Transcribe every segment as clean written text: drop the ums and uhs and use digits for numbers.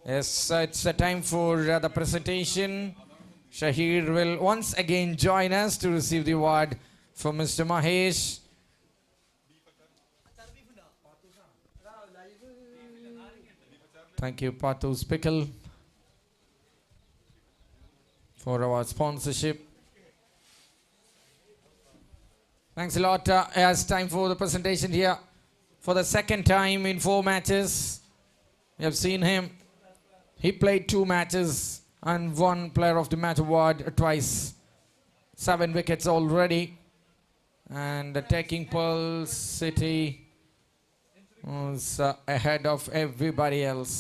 Yes, it's a time for the presentation. Shahir will once again join us to receive the award from Mr. Mahesh. Thank you, Patu's Pickle, for our sponsorship. Thanks a lot. It's time for the presentation here. For the second time in 4 matches, we have seen him. He played 2 matches and won Player of the Match award twice. 7 wickets already. And taking Pearl City was ahead of everybody else.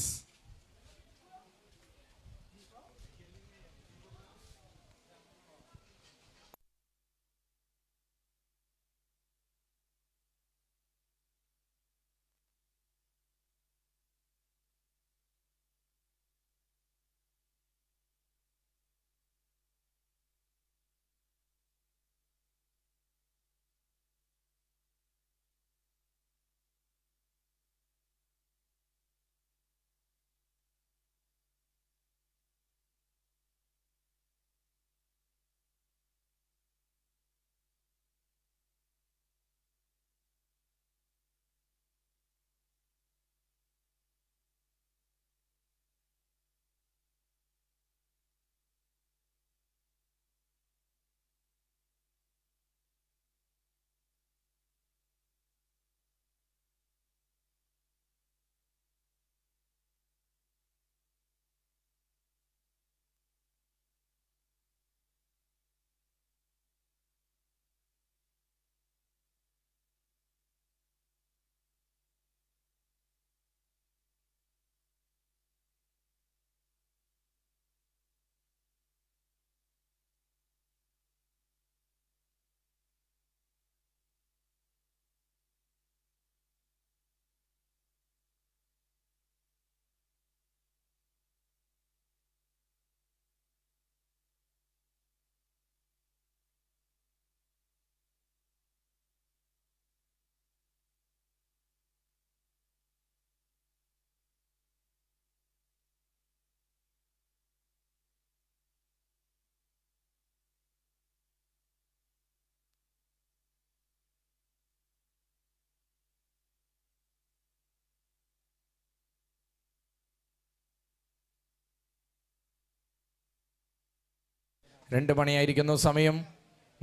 രണ്ട് മണിയായിരിക്കുന്നു സമയം.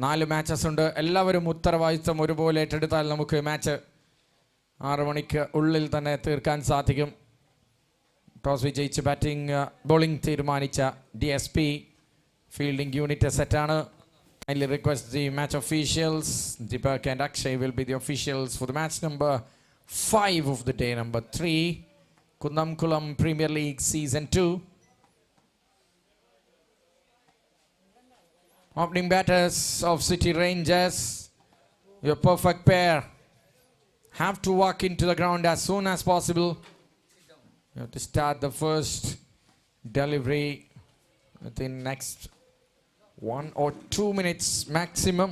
4 matches ഉണ്ട്. എല്ലാവരും ഉത്തരവാദിത്വം ഒരുപോലെ ഏറ്റെടുത്താൽ നമുക്ക് match 6 മണിക്ക് ഉള്ളിൽ തന്നെ തീർക്കാൻ സാധിക്കും. ടോസ് വിജയിച്ച് ബോളിംഗ് തീരുമാനിച്ച DSP ഫീൽഡിംഗ് യൂണിറ്റ് സെറ്റാണ്. Kindly request the match officials. Deepak and Akshay will be the officials for the match number 5 of the day, number 3, Kundamkulam Premier League Season 2. Opening batters of City Rangers, your perfect pair, have to walk into the ground as soon as possible. You have to start the first delivery within next 1 or 2 minutes maximum.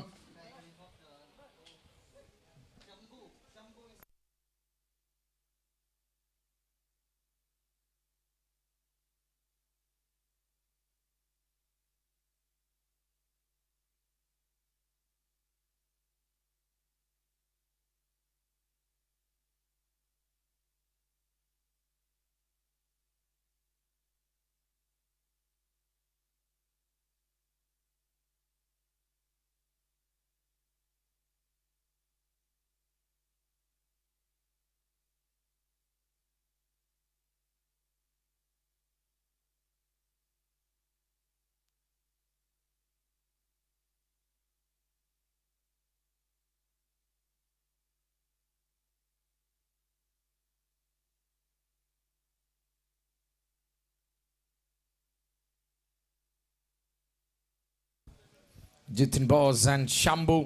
Jitin Bose and Shambhu,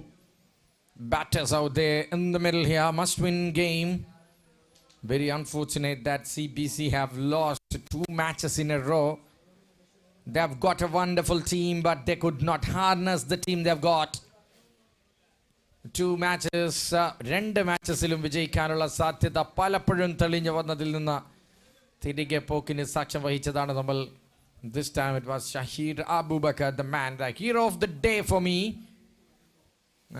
batters out there in the middle here. Must win game. Very unfortunate that CBC have lost 2 matches in a row. They have got a wonderful team, but they could not harness the team they have got. 2 matches, 2 matchesilum vijayikkanulla satyatha palappozhum telinju vannadil ninnu തിരികെ പോക്കിന് സാക്ഷ്യം വഹിച്ചതാണ് നമ്മൾ. This time it was Shahid Abubakar, the man, the hero of the day for me.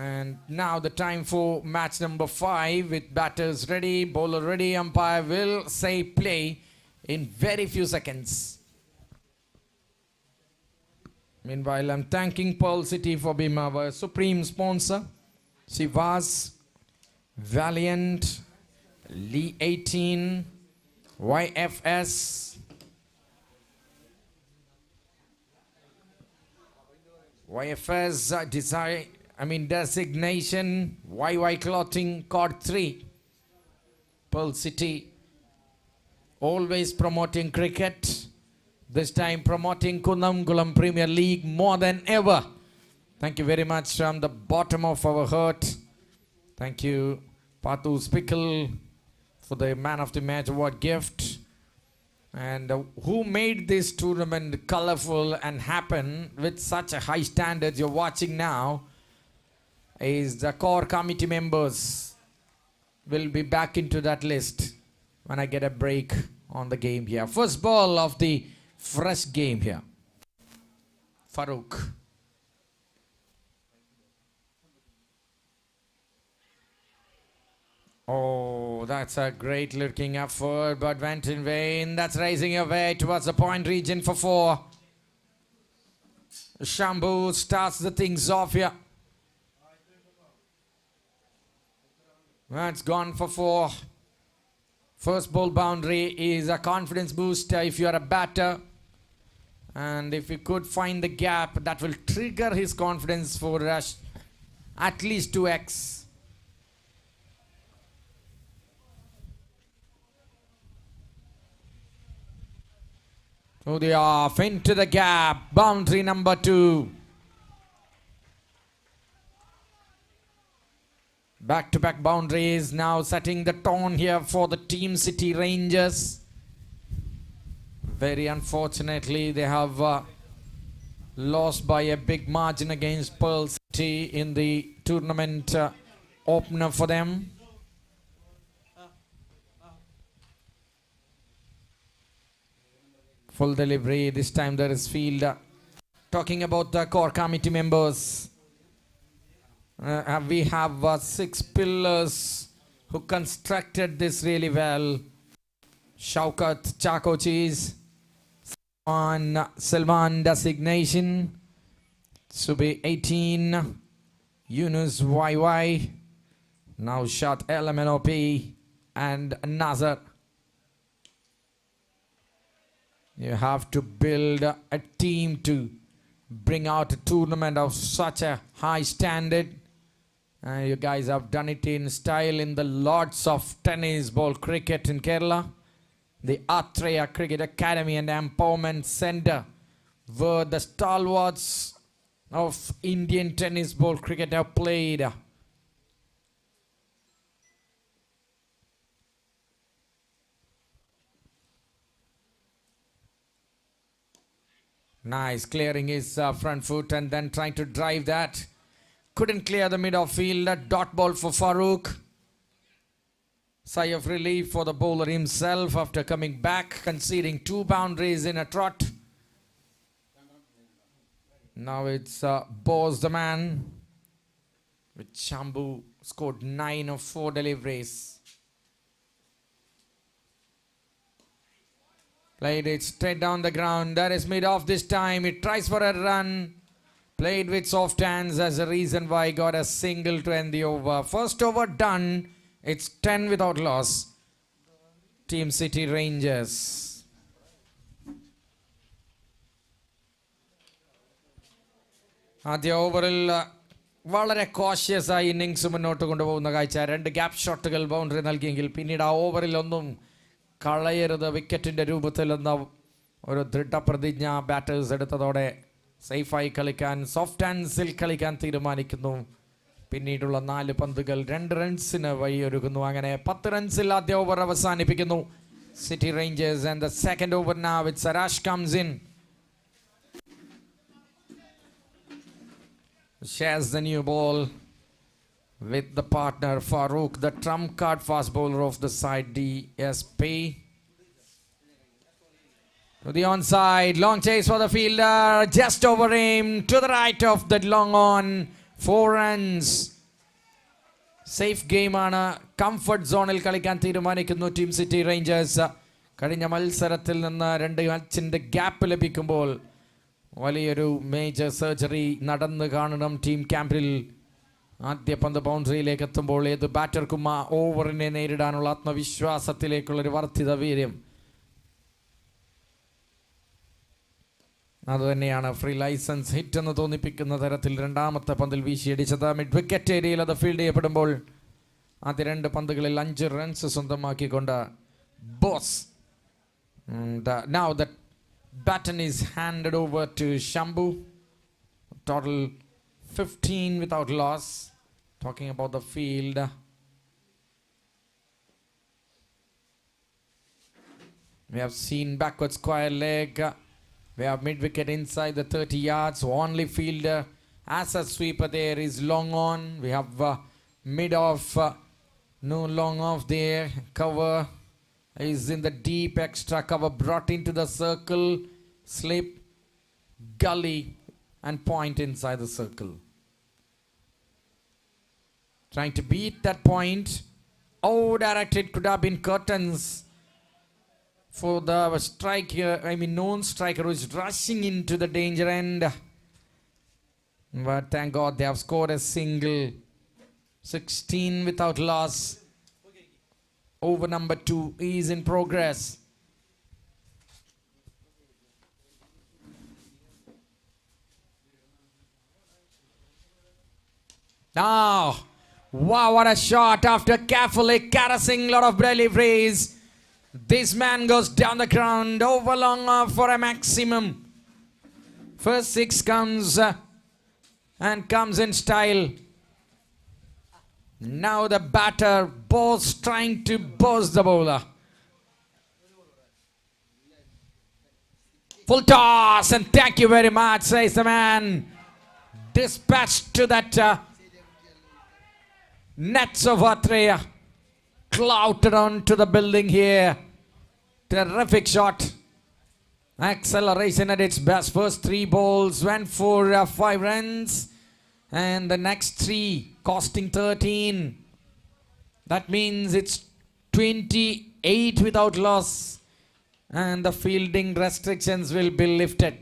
And now the time for match number 5 with batters ready, bowler ready. Umpire will say play in very few seconds. Meanwhile, I'm thanking Pearl City for being our supreme sponsor. Shivas, Valiant, Lee 18, YFS, designation, YY Clothing, Code 3. Pearl City, always promoting cricket. This time promoting Kunamkulam Premier League more than ever. Thank you very much from the bottom of our heart. Thank you, Patu Spickle, for the Man of the Match award gift. And who made this tournament colorful and happen with such a high standards you're watching now is the core committee members. Will be back into that list when I get a break on the game here. First ball of the fresh game here. Farooq. Oh, that's a great looking effort, but went in vain. That's raising away towards the point region for 4. Shambu starts the things off here. That's gone for 4. First ball boundary is a confidence booster if you are a batter. And if you could find the gap, that will trigger his confidence for at least 2x. To the off, into the gap, boundary number 2. Back-to-back boundaries now setting the tone here for the Team City Rangers. Very unfortunately, they have lost by a big margin against Pearl City in the tournament opener for them. Full delivery. This time there is field. Talking about the core committee members. We have 6 pillars who constructed this really well. Shaukat Chaco Cheese, Salman designation, Subi 18, Yunus YY, Naushad LMNOP, and Nazar. You have to build a team to bring out a tournament of such a high standard. You guys have done it in style in the Lords of Tennis Ball Cricket in Kerala. The Atreya Cricket Academy and Empowerment Center, where the stalwarts of Indian tennis ball cricket have played. Nice, clearing his front foot and then trying to drive that. Couldn't clear the mid-off field. Dot ball for Farooq. Sigh of relief for the bowler himself after coming back, conceding 2 boundaries in a trot. Now it's Bose the man, with Shambu scored 9 of 4 deliveries. Played it straight down the ground. That is mid-off this time. It tries for a run. Played with soft hands as a reason why he got a single to end the over. First over done. It's 10 without loss. Team City Rangers. ആദ്യ ഓവറിൽ വളരെ cautious ആയി innings മുന്നോട്ട് കൊണ്ടുപോകുന്ന കാഴ്ച. 2 gap ഷോട്ടുകൾ boundary നൽകിയെങ്കിൽ പിന്നീട് ആ ഓവറിലൊന്നും കളയരുത് വിക്കറ്റിൻ്റെ രൂപത്തിലെന്ന ഒരു ദൃഢപ്രതിജ്ഞ ബാറ്റേഴ്സ് എടുത്തതോടെ സേഫായി കളിക്കാൻ, സോഫ്റ്റ് ഹാൻഡ്സിൽ കളിക്കാൻ തീരുമാനിക്കുന്നു. പിന്നീടുള്ള 4 പന്തുകൾ 2 റൺസിന് വഴിയൊരുക്കുന്നു. അങ്ങനെ 10 റൺസിൽ ആദ്യ ഓവർ അവസാനിപ്പിക്കുന്നു City Rangers. And the second over now with Sarash comes in. Shares the new ball with the partner Farooq, the trump card fast bowler of the side, DSP. To the onside, long chase for the fielder, just over him, to the right of the long on, 4 runs. Safe game ആണ്. Comfort സോണിൽ കളിക്കാൻ തീരുമാനിക്കുന്നു team city Rangers. കഴിഞ്ഞ മത്സരത്തിൽ നിന്ന് 2 മാച്ചിൻ്റെ gap ലഭിക്കുമ്പോൾ വലിയൊരു major surgery നടന്നു കാണണം ടീം ക്യാമ്പിൽ. ആദ്യ പന്ത് ബൗണ്ടറിയിലേക്ക് എത്തുമ്പോൾ ഏത് ബാറ്റർക്കും ആ ഓവറിനെ നേരിടാനുള്ള ആത്മവിശ്വാസത്തിലേക്കുള്ളൊരു വർദ്ധിത വീര്യം അതുതന്നെയാണ് ഫ്രീ ലൈസൻസ് ഹിറ്റ് എന്ന് തോന്നിപ്പിക്കുന്ന തരത്തിൽ രണ്ടാമത്തെ പന്തിൽ വീശിയടിച്ചത്. മിഡ് വിക്കറ്റ് ഏരിയയിൽ അത് ഫീൽഡ് ചെയ്യപ്പെടുമ്പോൾ ആദ്യ 2 പന്തുകളിൽ 5 റൺസ് സ്വന്തമാക്കിക്കൊണ്ട് boss. Now the baton is handed over to Shambu. Total 15 without loss. Talking about the field. We have seen backward square leg. We have mid-wicket inside the 30 yards. Only fielder as a sweeper there is long on. We have mid-off. No long off there. Cover is in the deep extra cover brought into the circle. Slip, gully and point inside the circle. Trying to beat that point. Oh, directed could have been curtains for the striker, non-striker who is rushing into the danger end. But thank God they have scored a single. 16 without loss. Over number 2 is in progress. Now, wow, what a shot after carefully caressing lot of deliveries. This man goes down the ground over long off for a maximum. First 6 comes and comes in style. Now the batter boss trying to boss the bowler. Full toss and thank you very much, says the man. Dispatched to that nets of Atreya. Clouted onto the building here. Terrific shot. Acceleration at its best. First 3 balls went for 5 runs. And the next 3 costing 13. That means it's 28 without loss. And the fielding restrictions will be lifted.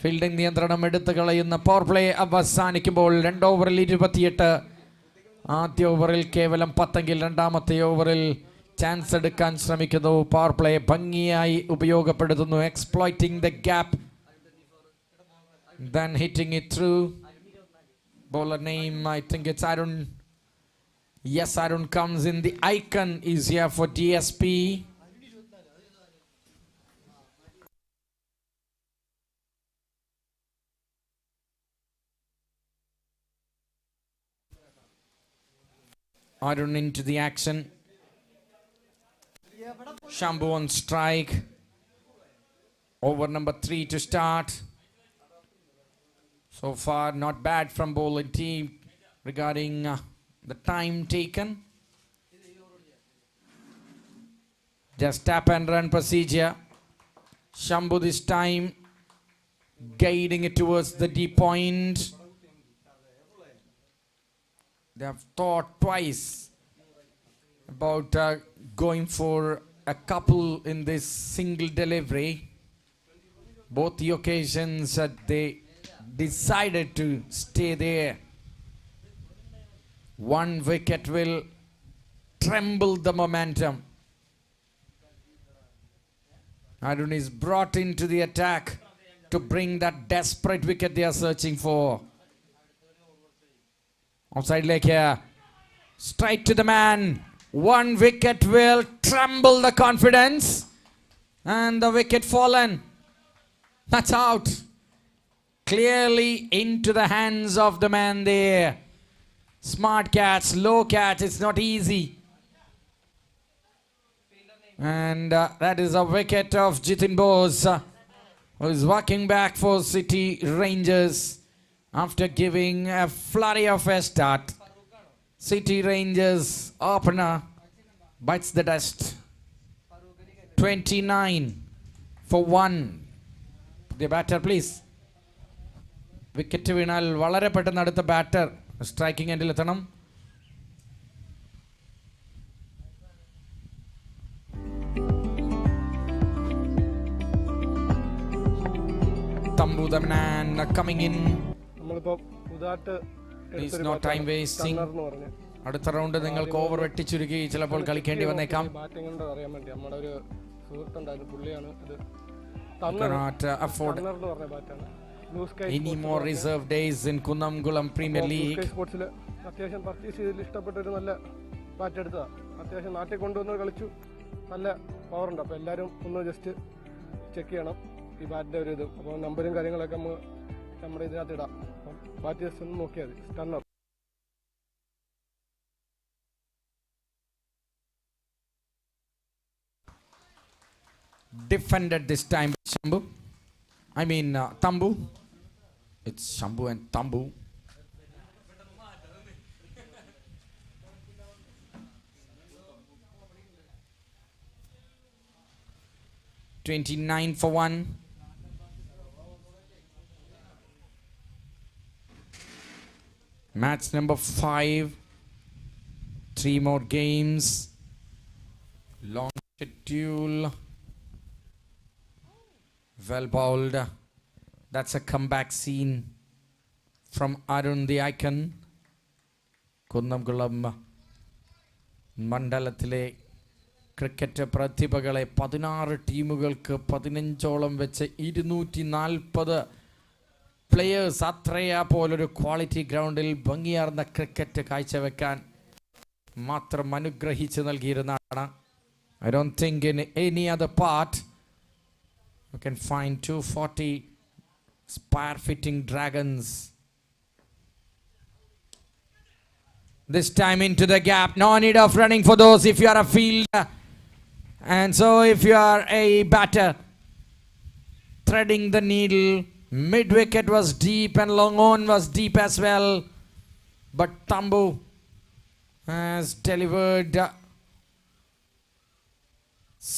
Fielding നിയന്ത്രണം എടുത്തു കളയുന്ന power play അവസാനിക്കുമ്പോൾ 2 ഓവറിൽ 28. ആദ്യ ഓവറിൽ കേവലം 10 രണ്ടാമത്തെ ഓവറിൽ ചാൻസ് എടുക്കാൻ ശ്രമിക്കുന്നു. പവർ പ്ലേ ഭംഗിയായി ഉപയോഗപ്പെടുത്തുന്നു. Exploiting the gap, then hitting it through. Bowler name, I think it's Arun. Yes, Arun comes in. The icon is here for DSP. Arun into the action. Shambu on strike. Over number 3 to start. So far not bad from bowling team regarding the time taken. Just tap and run procedure. Shambu this time guiding it towards the deep point. They have thought twice about going for a couple in this single delivery. Both the occasions they decided to stay there. 1 wicket will tremble the momentum. Arun is brought into the attack to bring that desperate wicket they are searching for. Outside leg here. Straight to the man. 1 wicket will tremble the confidence. And the wicket fallen. That's out. Clearly into the hands of the man there. Smart catch, low catch, it's not easy. And that is a wicket of Jitin Bose, who is walking back for City Rangers after giving a flurry of a start. City Rangers opener bites the dust. 29 for 1. The batter, please. Wicket വീണാൽ വളരെ പെട്ടെന്ന് അടുത്ത batter striking എൻഡിൽ എത്തണം. Tambu the man coming in. Please no time wasting. അടുത്ത round നിങ്ങൾക്ക് over വെട്ടിച്ചുരുക്കി ചിലപ്പോൾ കളിക്കേണ്ടി വന്നേക്കാം. Cannot afford any more reserve days in Kunnamkulam Premier League. അത്യാവശ്യം പർച്ചേസ് ചെയ്തതിൽ ഇഷ്ടപ്പെട്ട ഒരു നല്ല ബാറ്റ് എടുത്തതാണ്. അത്യാവശ്യം നാട്ടിൽ കൊണ്ടുവന്ന് കളിച്ചു. നല്ല പവറുണ്ട്. അപ്പോൾ എല്ലാവരും ഒന്ന് ജസ്റ്റ് ചെക്ക് ചെയ്യണം ഈ ബാറ്റിൻ്റെ ഒരു ഇതും. അപ്പോൾ നമ്പറും കാര്യങ്ങളൊക്കെ നമ്മുടെ ഇതിനകത്ത് ഇടാം. അപ്പം ബാറ്റ് ജസ്റ്റ് ഒന്ന് നോക്കിയാൽ മതി. Stunner. Defended this time Shambu. Tambu. It's Shambu and Tambu. $29 for 1. Match number 5. 3 more games. Long schedule. Well bowled. That's a comeback scene from Arun the Icon. Kunnamkulam മണ്ഡലത്തിലെ ക്രിക്കറ്റ് പ്രതിഭകളെ 16 ടീമുകൾക്ക് 15ഓളം വെച്ച് 240 players അത്രയ പോലൊരു quality ഗ്രൗണ്ടിൽ ഭംഗിയാർന്ന cricket കാഴ്ചവെക്കാൻ മാത്രം അനുഗ്രഹിച്ച് നൽകിയിരുന്നതാണ്. I don't think in any other part you can find 240 spire-fitting dragons. This time into the gap. No need of running for those if you are a fielder. And so if you are a batter, threading the needle. Mid-wicket was deep and long on was deep as well. But Tambu has delivered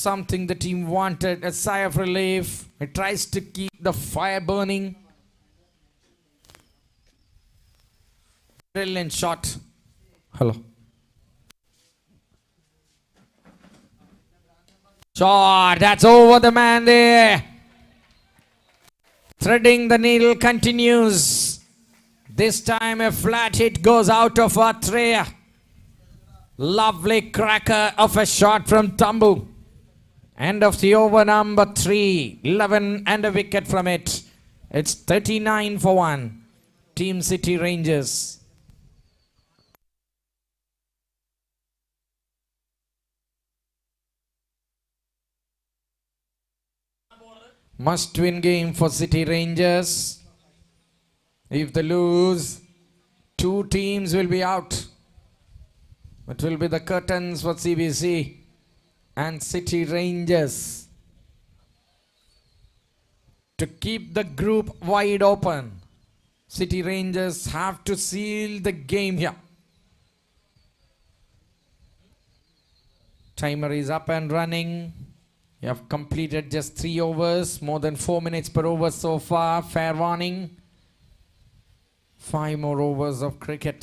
something the team wanted, a sigh of relief. It tries to keep the fire burning. Brilliant shot. Hello. Shot. That's over the man there. Threading the needle continues. This time a flat hit goes out of Atreya. Lovely cracker of a shot from Tambu. End of the over number 3. 11 and a wicket from it. It's 39 for 1. Team City Rangers. Must win game for City Rangers. If they lose, 2 teams will be out. It will be the curtains for CBC and City Rangers. To keep the group wide open, City Rangers have to seal the game here. Timer is up and running. You have completed just 3 overs, more than 4 minutes per over so far. Fair warning. 5 more overs of cricket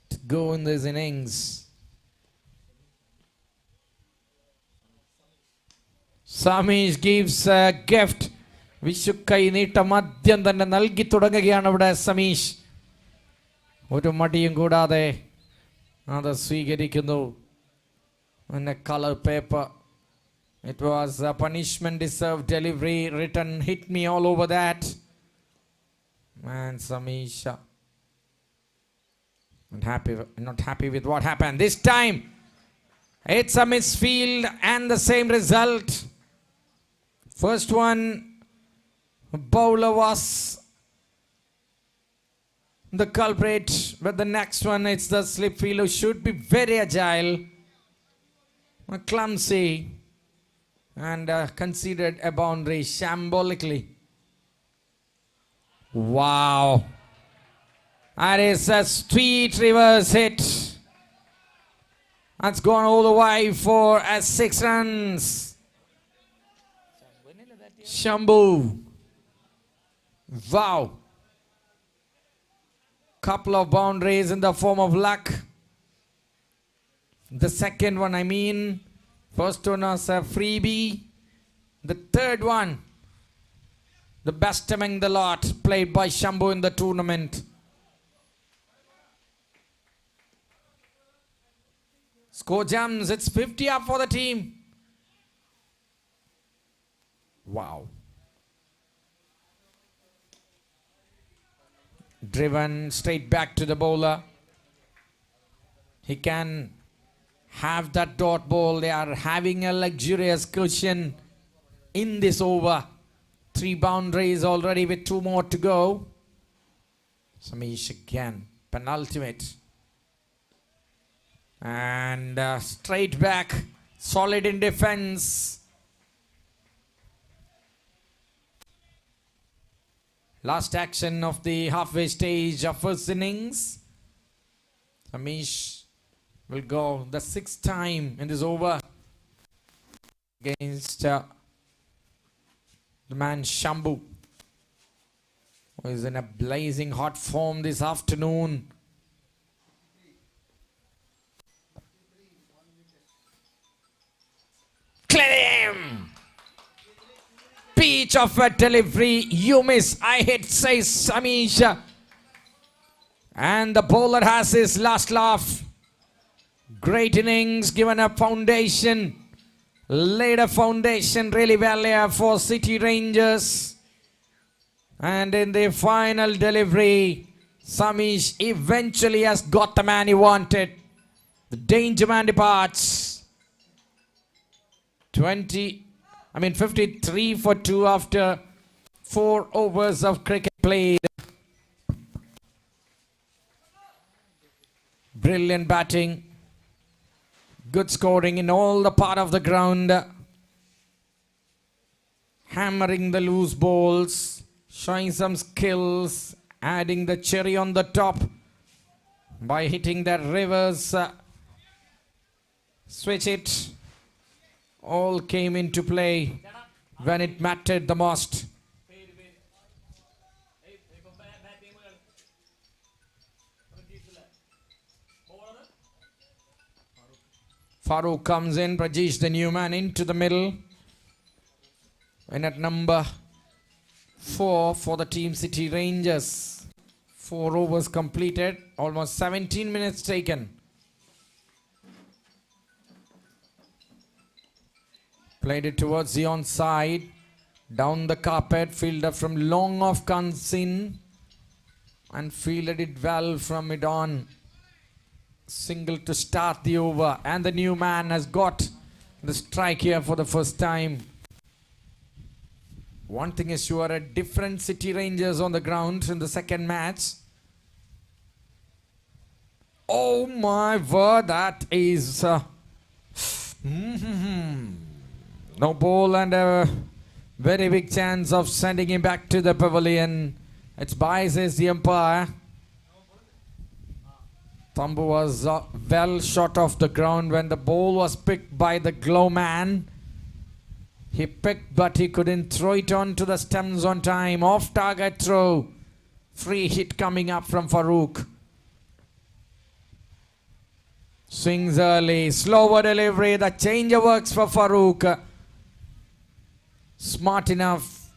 to go in this innings. Samish gives a gift. വിഷുക്കൈ നീട്ടം ആദ്യം തന്നെ നൽകി തുടങ്ങുകയാണ് ഇവിടെ സമീഷ്. ഒരു മടിയും കൂടാതെ അത് സ്വീകരിക്കുന്നു. പിന്നെ colour paper. It was a punishment deserved delivery, written hit me all over that. Man, Samisha not happy with what happened. This time it's a misfield and the same result. First one, bowler was the culprit, but the next one it's the slip field who should be very agile, clumsy, and conceded a boundary shambolically. Wow. That is a sweet reverse hit. That's gone all the way for 6 runs. Shambhu. Wow. Couple of boundaries in the form of luck. The second one, I mean, first one was a freebie. The third one, the best among the lot, played by Shambhu in the tournament. Score jumps, it's 50 up for the team. Wow. Driven straight back to the bowler. He can have that dot ball. They are having a luxurious cushion in this over. 3 boundaries already with 2 more to go. Samish again, penultimate. And straight back, solid in defense. Last action of the halfway stage of first innings. Amish will go the 6th time in this over against the man Shambhu, who is in a blazing hot form this afternoon. Clear him! Peach of a delivery, you miss, I hit, says Amish. And the bowler has his last laugh. Great innings, given a foundation, laid a foundation really well here for City Rangers. And in the final delivery, Samish eventually has got the man he wanted. The danger man departs. 53 for 2 after 4 overs of cricket played. Brilliant batting. Good scoring in all the part of the ground. Hammering the loose balls. Showing some skills. Adding the cherry on the top by hitting that reverse switch it. All came into play when it mattered the most. Farooq comes in, Prajesh the new man into the middle. And at number 4 for the team City Rangers. 4 overs completed, almost 17 minutes taken. Played it towards the onside. Down the carpet, fielder from long off comes in. And fielded it well from mid on. Single to start the over. And the new man has got the strike here for the first time. One thing is sure, a different City Rangers on the ground in the second match. Oh my word, that is... No ball and a very big chance of sending him back to the pavilion. It's by, says the umpire. Tambu was well short off the ground when the ball was picked by the glow man. He picked but he couldn't throw it onto the stems on time. Off target throw. Free hit coming up from Farooq. Swings early. Slower delivery. The changer works for Farooq. Smart enough.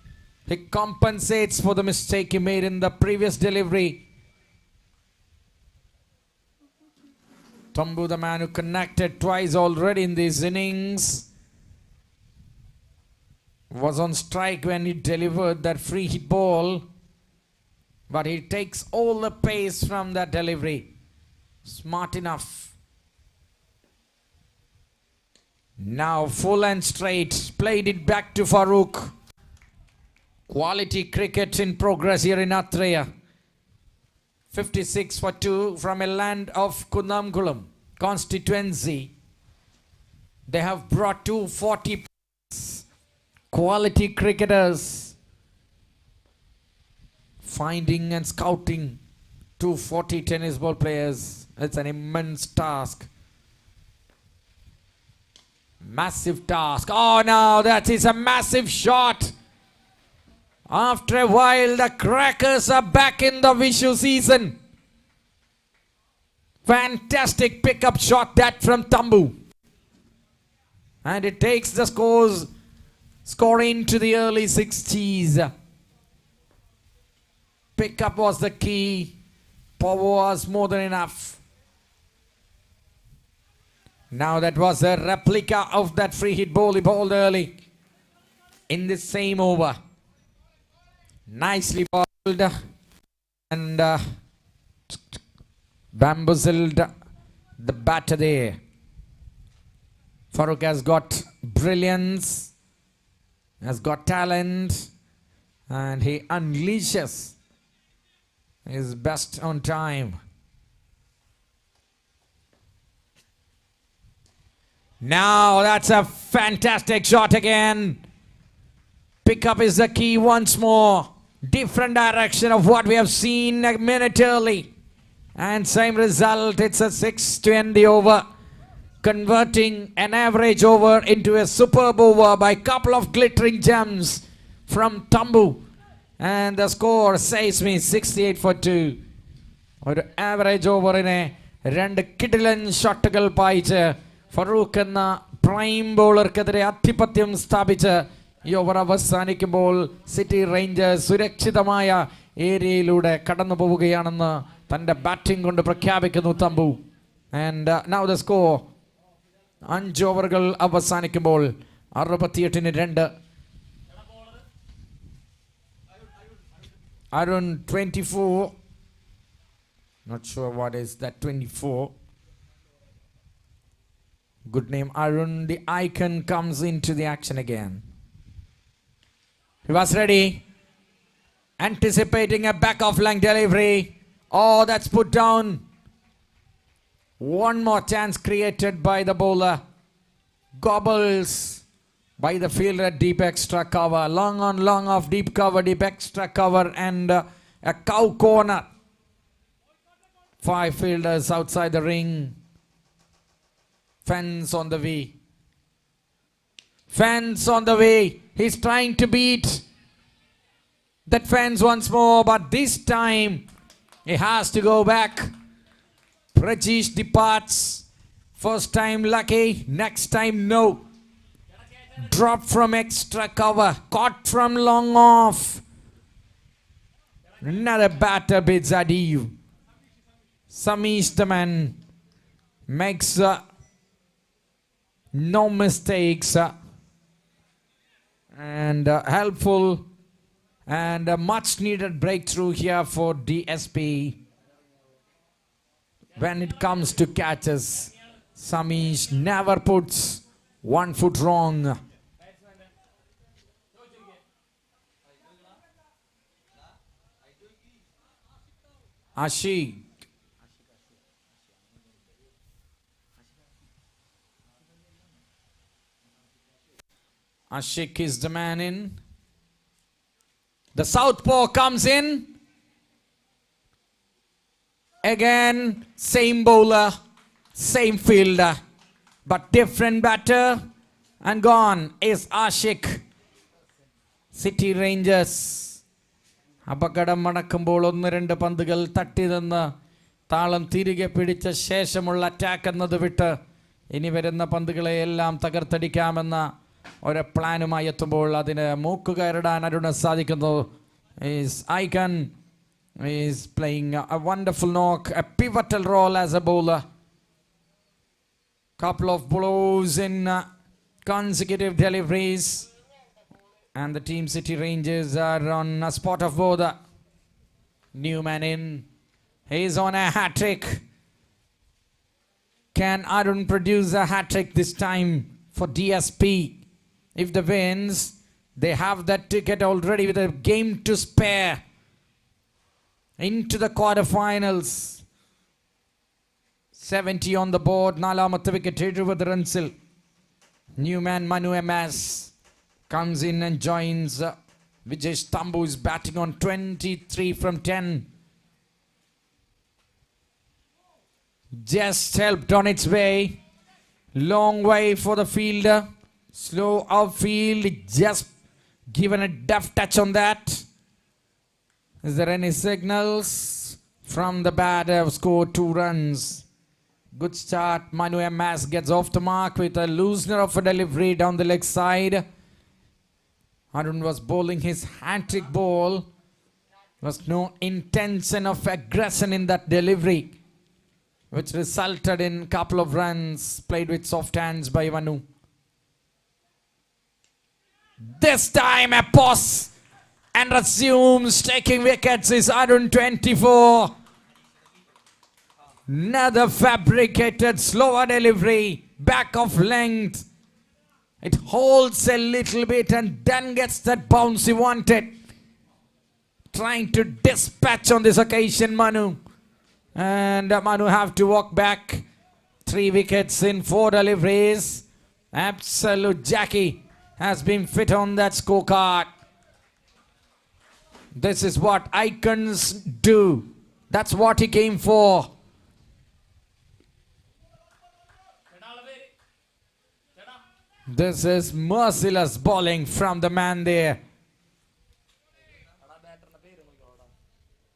He compensates for the mistake he made in the previous delivery. Tambu, the man who connected twice already in these innings, was on strike when he delivered that free hit ball. But he takes all the pace from that delivery. Smart enough. Now full and straight. Played it back to Farooq. Quality cricket in progress here in Atreya. 56 for 2 from a land of Kunamkulam constituency. They have brought 240 quality cricketers. Finding and scouting 240 tennis ball players. It's an immense task. Massive task. Oh no, that is a massive shot. After a while, the Crackers are back in the Vishu season. Fantastic pickup shot that from Tambu. And it takes the score into the early 60s. Pickup was the key. Power was more than enough. Now that was a replica of that free hit ball he bowled early in the same over. Nicely bowled and bamboozled the batter there. Farooq has got brilliance, has got talent, and he unleashes his best on time. Now that's a fantastic shot again. Pickup is the key once more. Different direction of what we have seen a minute early. And same result, it's a 6 to end the over. Converting an average over into a superb over by a couple of glittering gems from Tambu. And the score says me 68 for 2. Or average over in a രണ്ട് കിടിലൻ ഷോട്ടുകൾ പായിച്ച് ഫറൂഖ് എന്ന prime ബോളർക്കെതിരെ ആധിപത്യം സ്ഥാപിച്ച് ഈ over അവസാനിക്കുമ്പോൾ city Rangers സുരക്ഷിതമായ ഏരിയയിലൂടെ കടന്നു പോവുകയാണെന്ന് തൻ്റെ ബാറ്റിംഗ് കൊണ്ട് പ്രഖ്യാപിക്കുന്നു Thampu. And now the score 5 ഓവറുകൾ അവസാനിക്കുമ്പോൾ 68-2. Arun 24. Not sure what is that 24. Good name Arun. The icon comes into the action again. He was ready. Anticipating a back off line delivery. Oh, that's put down. One more chance created by the bowler. Gobbles by the fielder at deep extra cover. Long on, long off, deep cover, deep extra cover, and a cow corner. 5 fielders outside the ring. Fence on the way. Fence on the way. He's trying to beat that fence once more, but this time he has to go back. Prajesh departs. First time lucky, next time no. Drop from extra cover, caught from long off. Another batter bids adieu. Samish the man makes no mistakes and helpful and a much needed breakthrough here for DSP. When it comes to catches, Samish never puts one foot wrong. Ashik is the man in. The southpaw comes in. Again, same bowler, same fielder, but different batter. And gone is Ashik. City Rangers. അപകടം നടക്കുമ്പോൾ 1-2 പന്തുകൾ തട്ടി നിന്ന് താളം തിരികെ പിടിച്ച ശേഷമുള്ള attack എന്നത് വിട്ട് ഇനി വരുന്ന പന്തുകളെ എല്ലാം തകർത്തടിക്കാമെന്ന ഒരു പ്ലാനുമായി എത്തുമ്പോൾ അതിന് മൂക്കുകയറിടാൻ അരുണ് സാധിക്കുന്നു. Icon is playing a wonderful knock, a pivotal role as a bowler. Couple of blows in consecutive deliveries. And the team City Rangers are on a spot of bother. Newman in. He's on a hat-trick. Can Arun produce a hat-trick this time for DSP? If the wins, they have that ticket already with a game to spare into the quarterfinals. 70 on the board. നാലാമത്തെ wicket 70 റൺസിൽ. Newman Manu MS comes in and joins. Vijay Tambu is batting on 23 from 10. Just helped on its way. Long way for the fielder. Slow outfield. Just given a deft touch on that. Is there any signals from the batter? Scored 2 runs. Good start. Manu MS gets off the mark with a loosener of a delivery down the leg side. Arun was bowling his hat-trick ball. There was no intention of aggression in that delivery, which resulted in a couple of runs played with soft hands by Manu. This time a pause and resumes taking wickets is Arun 24. Another fabricated slower delivery, back of length. It holds a little bit and then gets that bounce he wanted. Trying to dispatch on this occasion Manu. And Manu have to walk back. 3 wickets in 4 deliveries. Absolute Jackie has been fit on that scorecard. This is what icons do. That's what he came for. This is merciless bowling from the man there.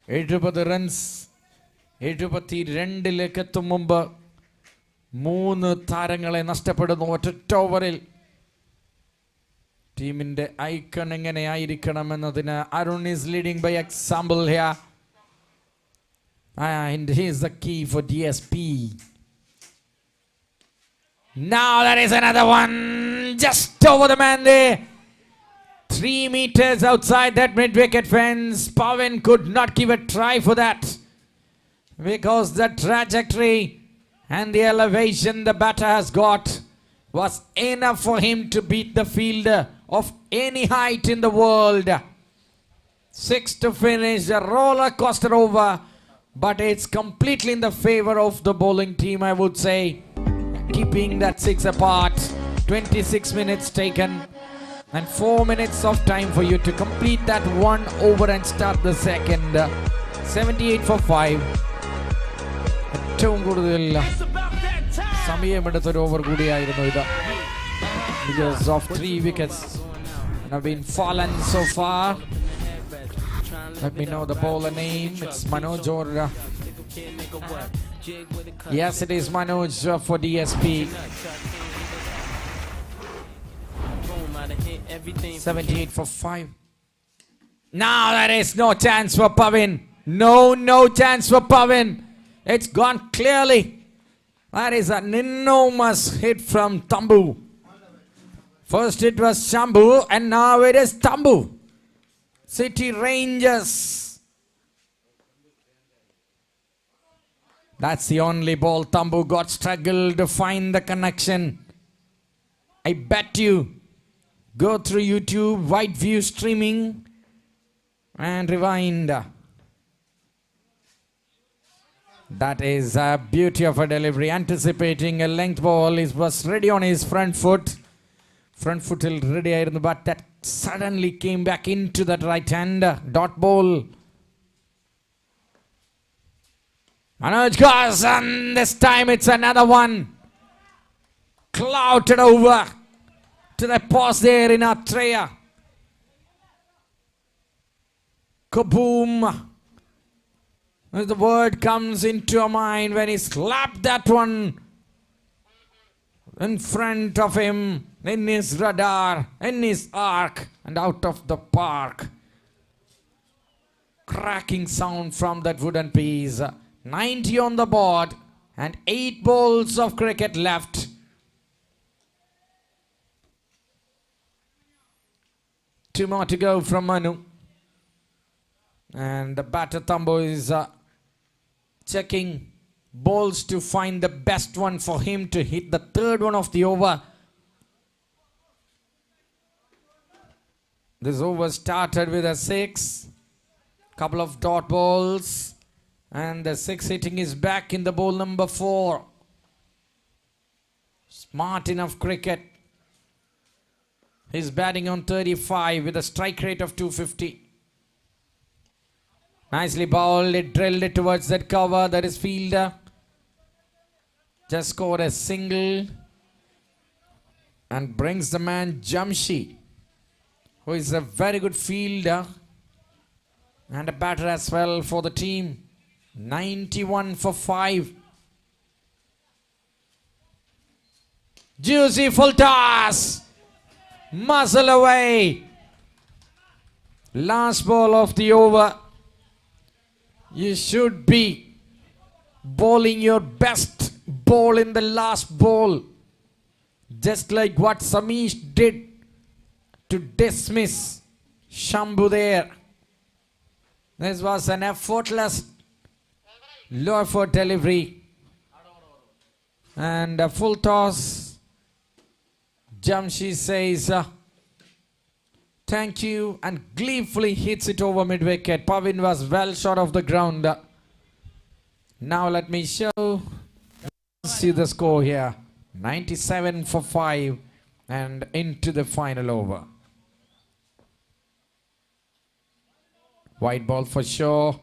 70 runs. 72 എത്തും മുമ്പ് 3 താരങ്ങളെ നഷ്ടപ്പെടുന്നു ഒറ്റ ഓവറിൽ. ടീമിന്റെ icon എങ്ങനെയായിരിക്കണമെന്നതിന് Arun is leading by example here. And he is the key for DSP. Now there is another one just over the man there. 3 meters outside that mid-wicket fence. Pawan could not give a try for that, because the trajectory and the elevation the batter has got was enough for him to beat the fielder of any height in the world. 6 to finish, a roller coaster over, but it's completely in the favor of the bowling team, I would say. Keeping that 6 apart. 26 minutes taken and 4 minutes of time for you to complete that 1 over and start the second. 78 for 5. ഏറ്റവും കൂടുതൽ സമയമെടുത്തൊരു over കൂടിയായിരുന്നു ഇത്. Because of 3 wickets have been fallen so far. Let me know the bowler name. It's Manoj or yes, it is Manoj for DSP. 78 for 5. Now there is no chance for Pawan. No chance for Pawan. It's gone clearly. That is an enormous hit from Tambu. First it was Shambhu and now it is Tambu. City Rangers. That's the only ball Tambu got. Struggled to find the connection. I bet you go through YouTube, wide view streaming and rewind. That is a beauty of a delivery. Anticipating a length ball. He was ready on his front foot. Front foot ready, but that suddenly came back into that right hand. Dot ball. Manoj goes, and this time it's another one. Clouted over to the pause there in Atreya. Kaboom. The word comes into your mind when he slapped that one in front of him, in his radar, in his arc, and out of the park. Cracking sound from that wooden piece. 90 on the board and 8 balls of cricket left. Two more to go from Manu. And the batter Tambo is checking balls to find the best one for him to hit the 3rd one of the over. This over started with a 6. Couple of dot balls. And the 6 hitting is back in the ball number 4. Smart enough cricket. He's batting on 35 with a strike rate of 250. Nicely bowled. It drilled it towards that cover. That is fielder. Just scored a single. And brings the man Jamshi who is a very good fielder and a batter as well for the team. 91 for 5. Juicy full toss. Muzzle away. Last ball of the over. You should be bowling your best ball in the last ball. Just like what Samish did to dismiss Shambhu there. This was an effortless, low effort delivery. And a full toss. Jamshi says, thank you, and gleefully hits it over mid-wicket. Pavin was well short of the ground. Now let me see the score here. 97 for 5 and into the final over. White ball for sure.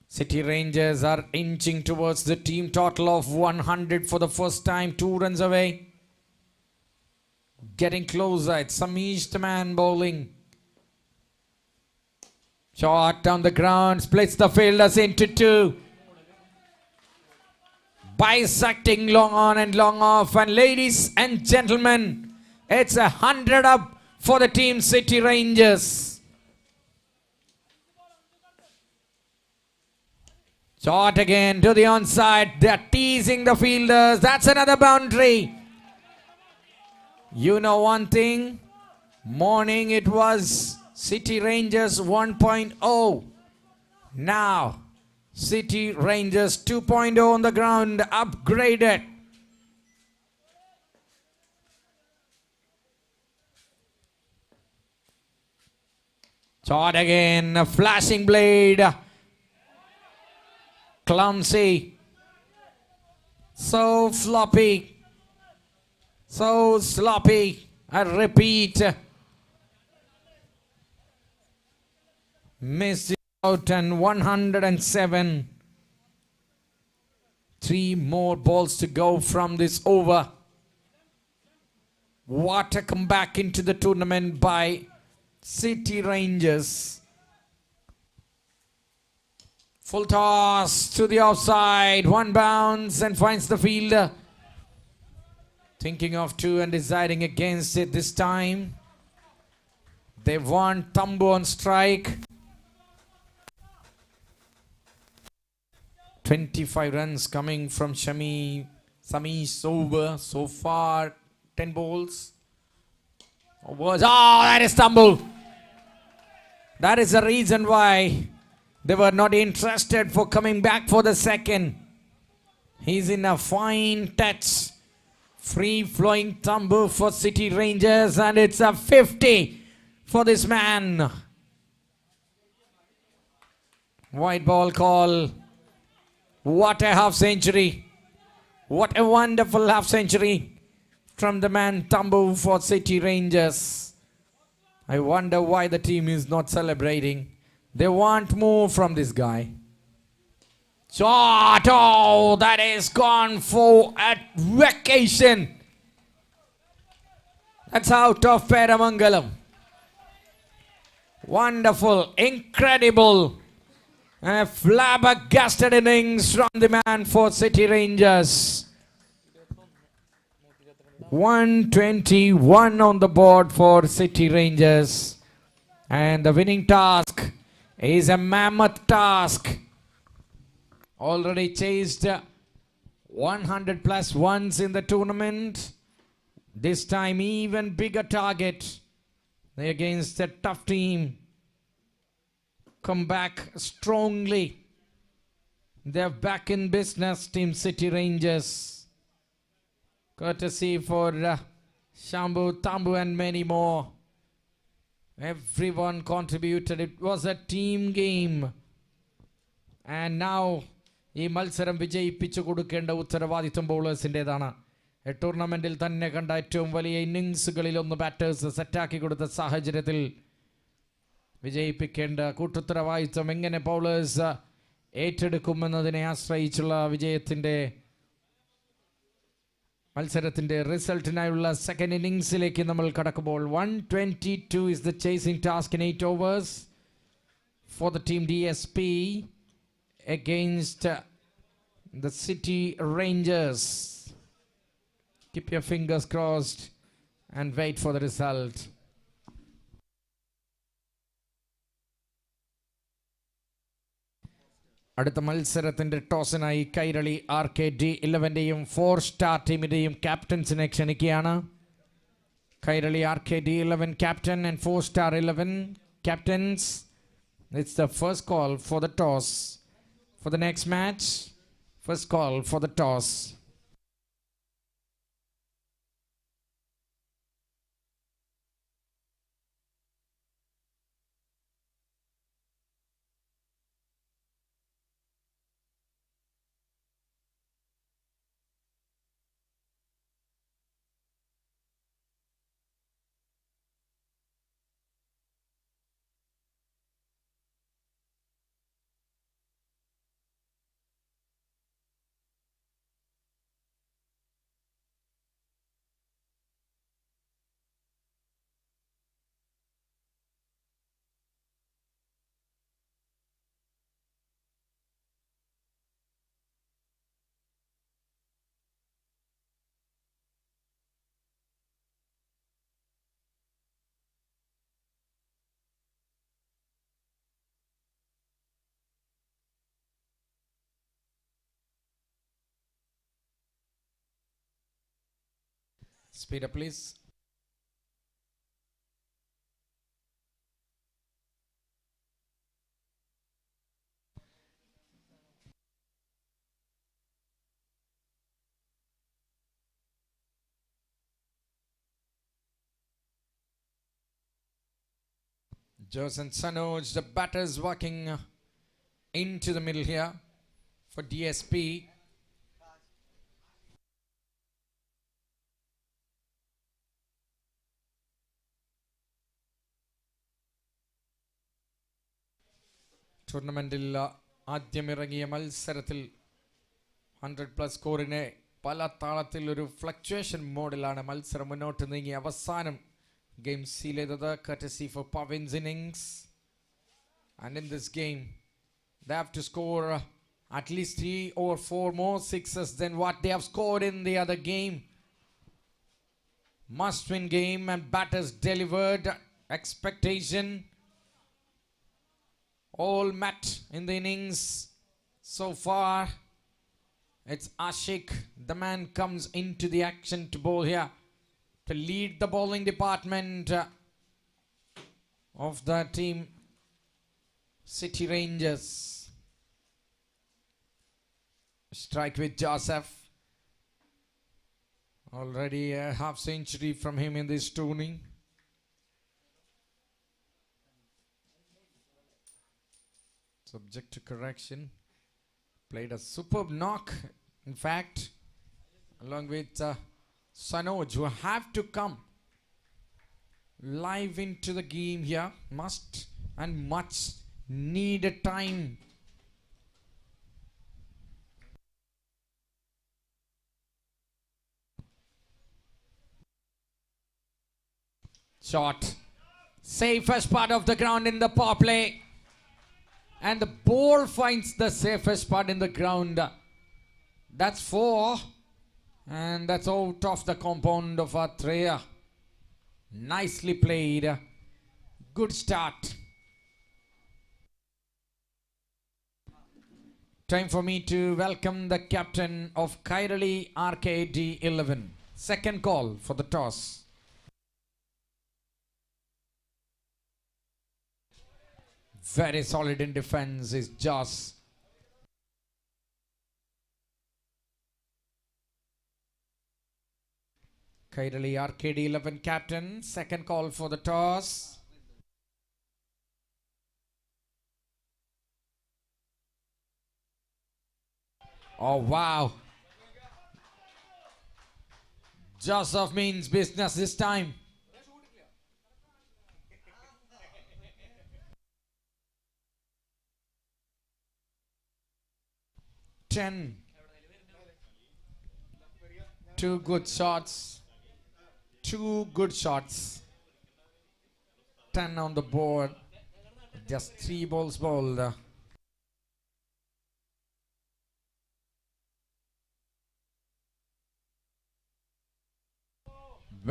City Rangers are inching towards the team total of 100 for the first time. 2 runs away. Getting closer. It's Samish the man bowling. Shot down the ground. Splits the fielders into 2. Bisecting long on and long off. And ladies and gentlemen, it's 100 up for the team City Rangers. Shot again to the onside. They're teasing the fielders. That's another boundary. You know one thing. Morning it was City Rangers 1.0. Now City Rangers 2.0 on the ground. Upgraded. Shot again. A flashing blade. Clumsy. So floppy. So sloppy. I repeat. Missed it out and 107. 3 more balls to go from this over. What a comeback into the tournament by City Rangers. Full toss to the offside. 1 bounce and finds the fielder. Thinking of 2 and deciding against it this time. They want Tambu on strike. 25 runs coming from Samish over so far. 10 balls. Oh, that is Tambu. That is the reason why they were not interested for coming back for the second. He's in a fine touch. Free flowing Tambu for City Rangers, and it's a 50 for this man. White ball call. What a half century. What a wonderful half century from the man Tambu for City Rangers. I wonder why the team is not celebrating. They want more from this guy. Shot! Oh, that is gone for a vacation. That's out of Peramangalam. Wonderful, incredible, flabbergasted innings from the man for City Rangers. 121 on the board for City Rangers. And the winning task is a mammoth task. Already chased 100 plus ones in the tournament. This time even bigger target against a tough team. Come back strongly. They're back in business, Team City Rangers. Courtesy for Shambhu, Tambu and many more. Everyone contributed. It was a team game. And now ഈ മത്സരം വിജയിപ്പിച്ചു കൊടുക്കേണ്ട ഉത്തരവാദിത്വം ബൗളേഴ്സിൻ്റെതാണ്. ടൂർണമെൻറ്റിൽ തന്നെ കണ്ട ഏറ്റവും വലിയ ഇന്നിങ്സുകളിലൊന്ന് batters സെറ്റാക്കി കൊടുത്ത സാഹചര്യത്തിൽ വിജയിപ്പിക്കേണ്ട കൂട്ടുത്തരവാദിത്വം എങ്ങനെ ബൗളേഴ്സ് ഏറ്റെടുക്കുമെന്നതിനെ ആശ്രയിച്ചുള്ള വിജയത്തിൻ്റെ മത്സരത്തിന്റെ റിസൾട്ടിനായുള്ള സെക്കൻഡ് ഇന്നിംഗ്സിലേക്ക് നമ്മൾ കടക്കുമ്പോൾ 122 is the chasing task in 8 overs for the team DSP against the City Rangers. Keep your fingers crossed and wait for the result. അടുത്ത മത്സരത്തിന്റെ ടോസിനായി കൈരളി RKD11ന്റെയും 4-star ടീമിന്റെയും ക്യാപ്റ്റൻസിനെ ക്ഷണിക്കുകയാണ്. Kairali RKD11 captain and 4-star 11 captains. It's the first call for the toss for the next match. First call for the toss. Speed up, please. Jose and Sanoj, the batters working into the middle here for DSP. ടൂർണമെന്റിൽ ആദ്യമിറങ്ങിയ മത്സരത്തിൽ 100+ സ്കോറിനെ പല താളത്തിൽ ഒരു fluctuation മോഡിലാണ് മത്സരം മുന്നോട്ട് നീങ്ങി അവസാനം game seal ചെയ്തത് courtesy for Pavin's innings. And in this game they have to score at least 3 or 4 more sixes than what they have scored in the other game. Must win game and batters delivered expectation. All met in the innings so far. It's Ashik, the man comes into the action to bowl here to lead the bowling department of the team City Rangers. Strike with Joseph. Already a half century from him in this tourney. Subject to correction. Played a superb knock, in fact, along with Sanoj, who have to come live into the game here. Must and much needed time. Shot. Safest part of the ground in the power play. And the ball finds the safest part in the ground. That's 4. And that's out of the compound of Atreya. Nicely played. Good start. Time for me to welcome the captain of Kairali RKD11. Second call for the toss. Very solid in defense is Joss. Kairali RKD11 captain. Second call for the toss. Oh wow. Joseph means business this time. Two good shots. Two good shots. 10 on the board. Just 3 balls bowled.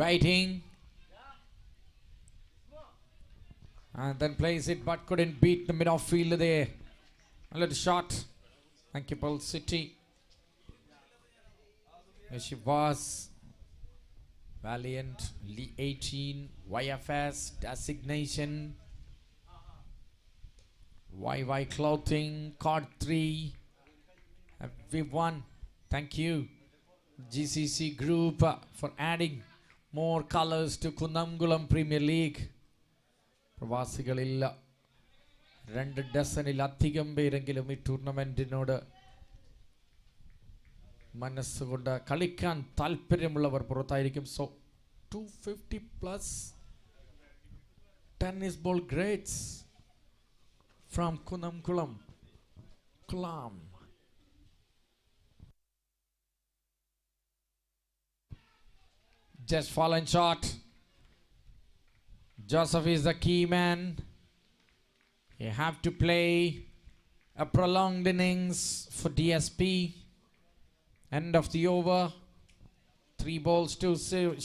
Waiting. And then plays it but couldn't beat the mid-off-fielder there. A little shot. Thank you, KPL City. Here she was. Valiant, 18, YFS, designation. YY Clothing, Card 3. Everyone, thank you. GCC Group for adding more colors to Kunamgulam Premier League. പ്രവാസികളില്ല 2 ഡസനിലധികം പേരെങ്കിലും ഈ ടൂർണമെന്റിനോട് മനസ്സുകൊണ്ട് കളിക്കാൻ താല്പര്യമുള്ളവർ പുറത്തായിരിക്കും. So 250 plus tennis ball greats from Kunnamkulam ക്ലാം. Just fallen shot. Joseph is the key man. You have to play a prolonged innings for DSP. End of the over. 3 balls, 2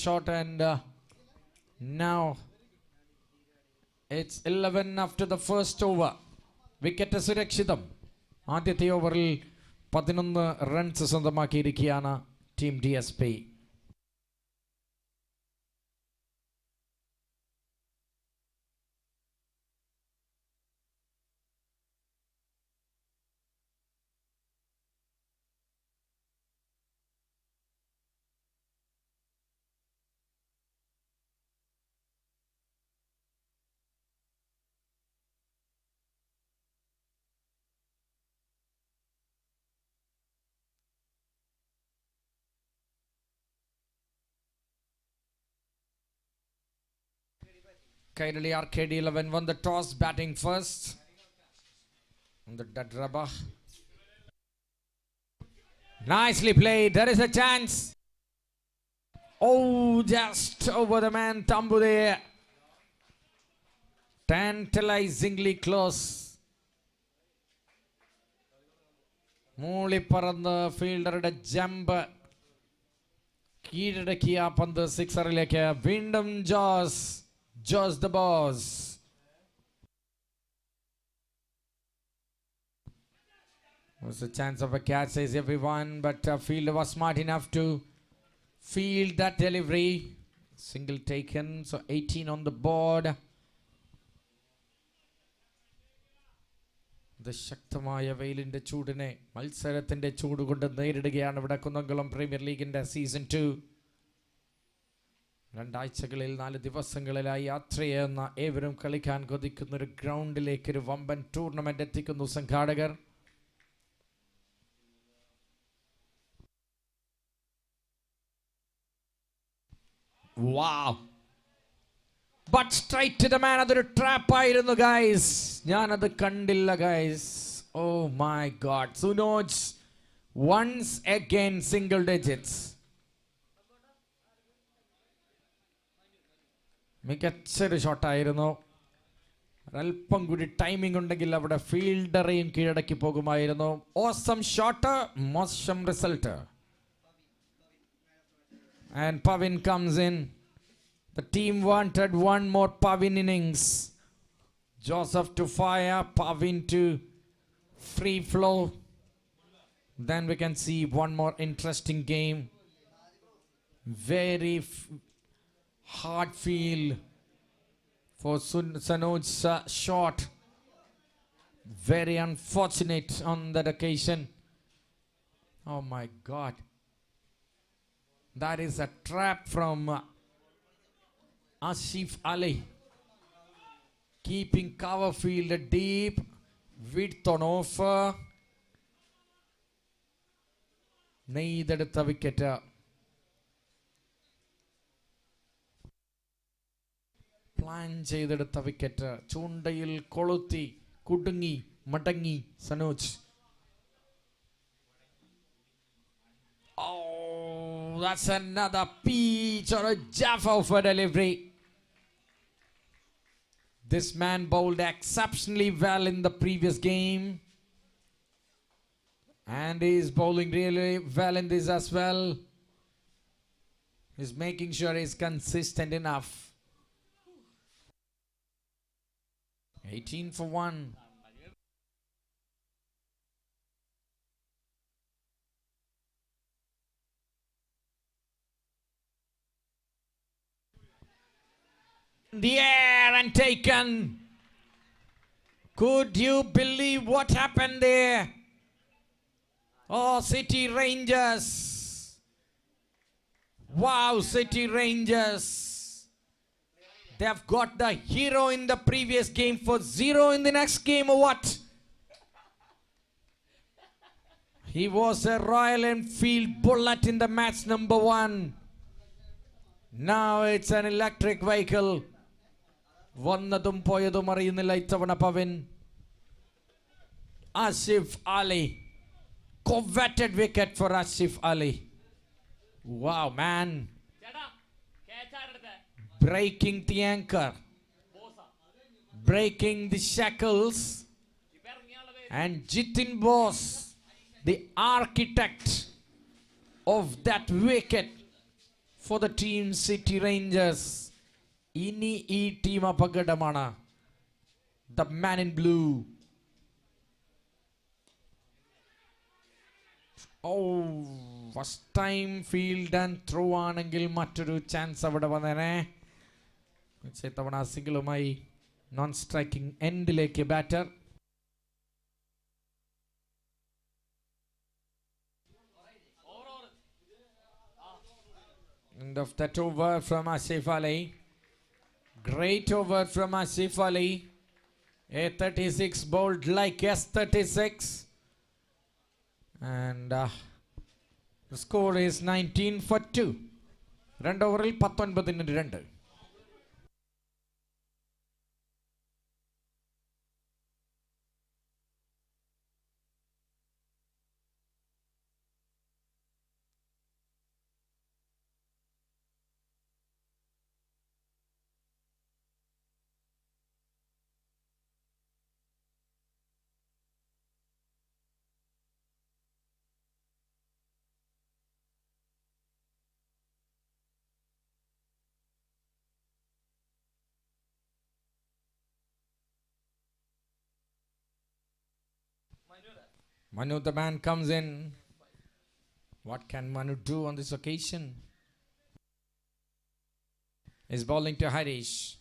short, and now it's 11 after the first over. Wicket സുരക്ഷിതം. ആദ്യത്തെ ഓവറിൽ 11 runs സ്വന്തമാക്കിയിരിക്കുകയാണ് team DSP. Kairali Arcade 11 won the toss, batting first. On the dead rubber. Nicely played. There is a chance. Oh, just over the man. Tambu there. Tantalizingly close. മൂളി പറന്ന് ഫീൽഡറുടെ jump കീഴടക്കിയ പന്ത് സിക്സറിലേക്ക്. വീണ്ടും Joss the boss. Was a chance of a catch, says everyone, but fielder was smart enough to field that delivery. Single taken, so 18 on the board. The ശക്തമായ വെയിലിന്റെ ചൂടിനെ മത്സരത്തിന്റെ ചൂട് കൊണ്ട് നേരിടുകയാണ് ഇവിടെ കുന്നംകുളം പ്രീമിയർ ലീഗിന്റെ സീസൺ 2. 2 ആഴ്ചകളിൽ 4 ദിവസങ്ങളിലായി യാത്ര ചെയ്യുന്ന ഏവരും കളിക്കാൻ കൊതിക്കുന്ന ഒരു ഗ്രൗണ്ടിലേക്ക് ഒരു വമ്പൻ ടൂർണമെന്റ് എത്തിക്കുന്നു സംഘാടകർ. Wow! But straight to the man. അതൊരു ട്രാപ്പ് ആയിരുന്നു ഗൈസ്. ഞാനത് കണ്ടില്ല guys. Oh my God. Sunoj once again single digits. മികച്ചൊരു ഷോട്ടായിരുന്നു. ഒരല്പം കൂടി ടൈമിംഗ് ഉണ്ടെങ്കിൽ അവിടെ ഫീൽഡറെയും കീഴടക്കി പോകുമായിരുന്നു. ഓസം ഷോട്ട്, മോശം result. And Pavin comes in. The team wanted one more Pavin innings. Joseph to fire, Pavin to free flow. Then we can see one more interesting game. Very hard field for Sanoj's shot. Very unfortunate on that occasion. Oh my God. That is a trap from Asif Ali. Keeping cover field deep. Width on offer. നെയ്തെടുത്ത wicket. Plan ചെയ്തെടുത്ത wicket. ചൂണ്ടയിൽ കൊളുത്തി കുടുങ്ങി മടങ്ങി Sanoj. Oh, Oh, that's another peach or a jaffa for delivery. This man bowled exceptionally well in the previous game. And he's bowling really well in this as well. He's making sure he's consistent enough. 18 for 1. In the air and taken. Could you believe what happened there? Oh, City Rangers. Wow, City Rangers. They've got the hero in the previous game for 0 in the next game or what? He was a Royal Enfield bullet in the match number 1. Now it's an electric vehicle. Vannadum poyadum ariyunnilla ittavana Pavin. Asif Ali. Coveted wicket for Asif Ali. Wow, man. Breaking the anchor. Breaking the shackles. And Jitin Bose, the architect of that wicket for the team City Rangers. Ini ee team apagadamana. The man in blue. Oh, first time field and throw anengil mattoru chance avada vandane. Chetavana single umai non-striking endileke batter. End of that over from Asif Ali. Great over from Asif Ali. A36 bowled like S36. And the score is 19 for 2. 2 overil 19-2. Manu, the man, comes in. What can Manu do on this occasion? He's bowling to Harish.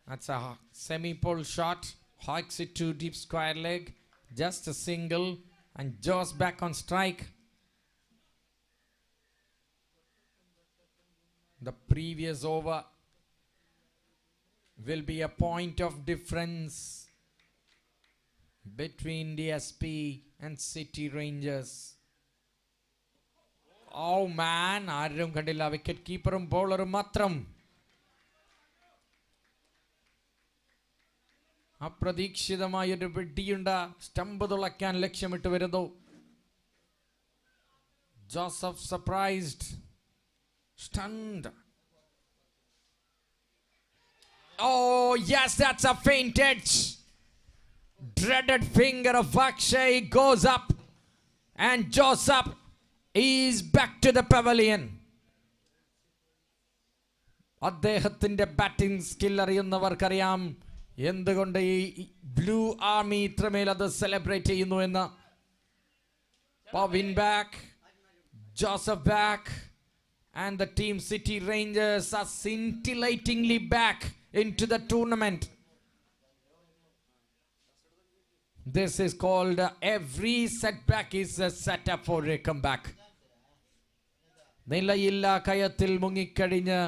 That's a semi-pole shot. Hikes it to deep square leg. Just a single. And Joss back on strike. The previous over will be a point of difference between DSP and City Rangers. Oh man, Arum Kandila, wicket keeper and bowler Matram. അപ്രതീക്ഷിതമായ ഒരു വെടിയുണ്ട stump തുളയ്ക്കാൻ ലക്ഷ്യമിട്ട് വരുന്നു. Joseph surprised, stunned. Oh yes, that's a faint edge. Dreaded finger of Akshay goes up and Joseph is back to the pavilion. അദ്ദേഹത്തിന്റെ batting skill അറിയുന്നവർക്കറിയാം എന്തുകൊണ്ട് ഈ blue army ഇത്രമേൽ അത് സെലിബ്രേറ്റ് ചെയ്യുന്നു എന്ന്. Pavin back, Joseph back, and the team City Rangers are scintillatingly back into the tournament. This is called every setback is a setup for a comeback. നിലയില്ല കയത്തിൽ മുങ്ങിക്കഴിഞ്ഞ്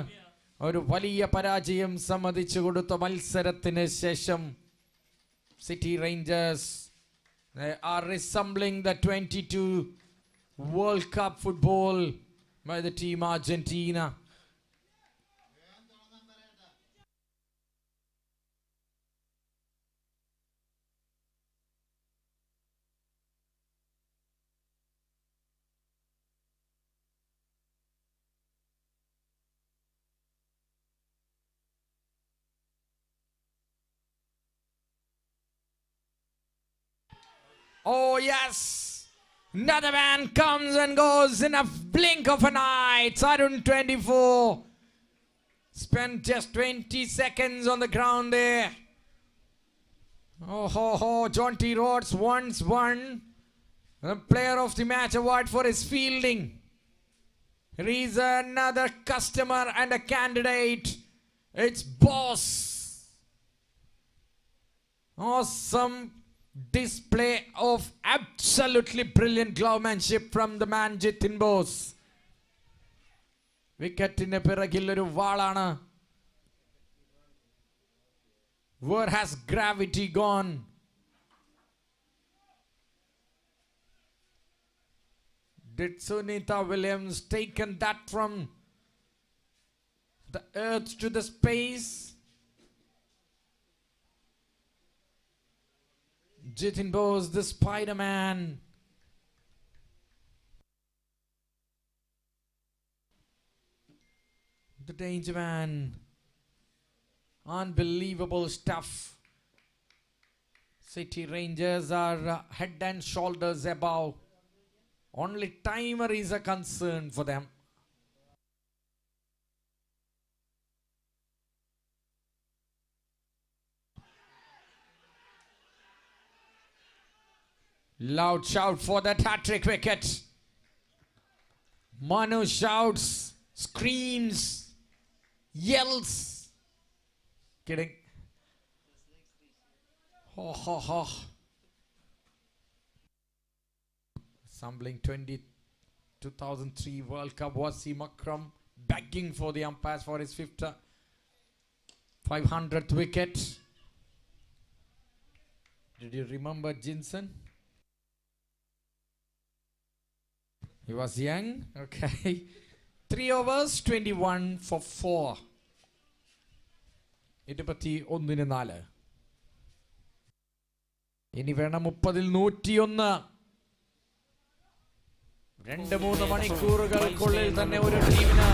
ഒരു വലിയ പരാജയം സമ്മതിച്ചു കൊടുത്ത മത്സരത്തിന് ശേഷം City Rangers are resembling the 22 World Cup football by the team Argentina. Oh yes. Another man comes and goes in a blink of an eye. It's Arun 24. Spent just 20 seconds on the ground there. Oh ho ho. John T. Rhodes once won the Player of the Match award for his fielding. Here is another customer and a candidate. It's Boss. Awesome display of absolutely brilliant glowmanship from the man Jitin Bose. Wicketine പിറകിൽ ഒരു വാളാണ്. Where has gravity gone? Did Sunita Williams taken that from the earth to the space? Jitin Bose, the Spider-Man. The Danger Man. Unbelievable stuff. City Rangers are head and shoulders above. Only timer is a concern for them. Loud shout for that hat-trick wicket. Manu shouts, screams, yells. Kidding. Ho ho ho. Assembling 2003 World Cup, Wasim Akram begging for the umpires for his 500th wicket. Did you remember Jinson? He was young. Okay. 3 overs, 21 for 4. 21-4. ഇനി വേണം 30-ൽ 101. 2-3 മണിക്കൂറുകൾക്കുള്ളിൽ തന്നെ ഒരു ടീമിന്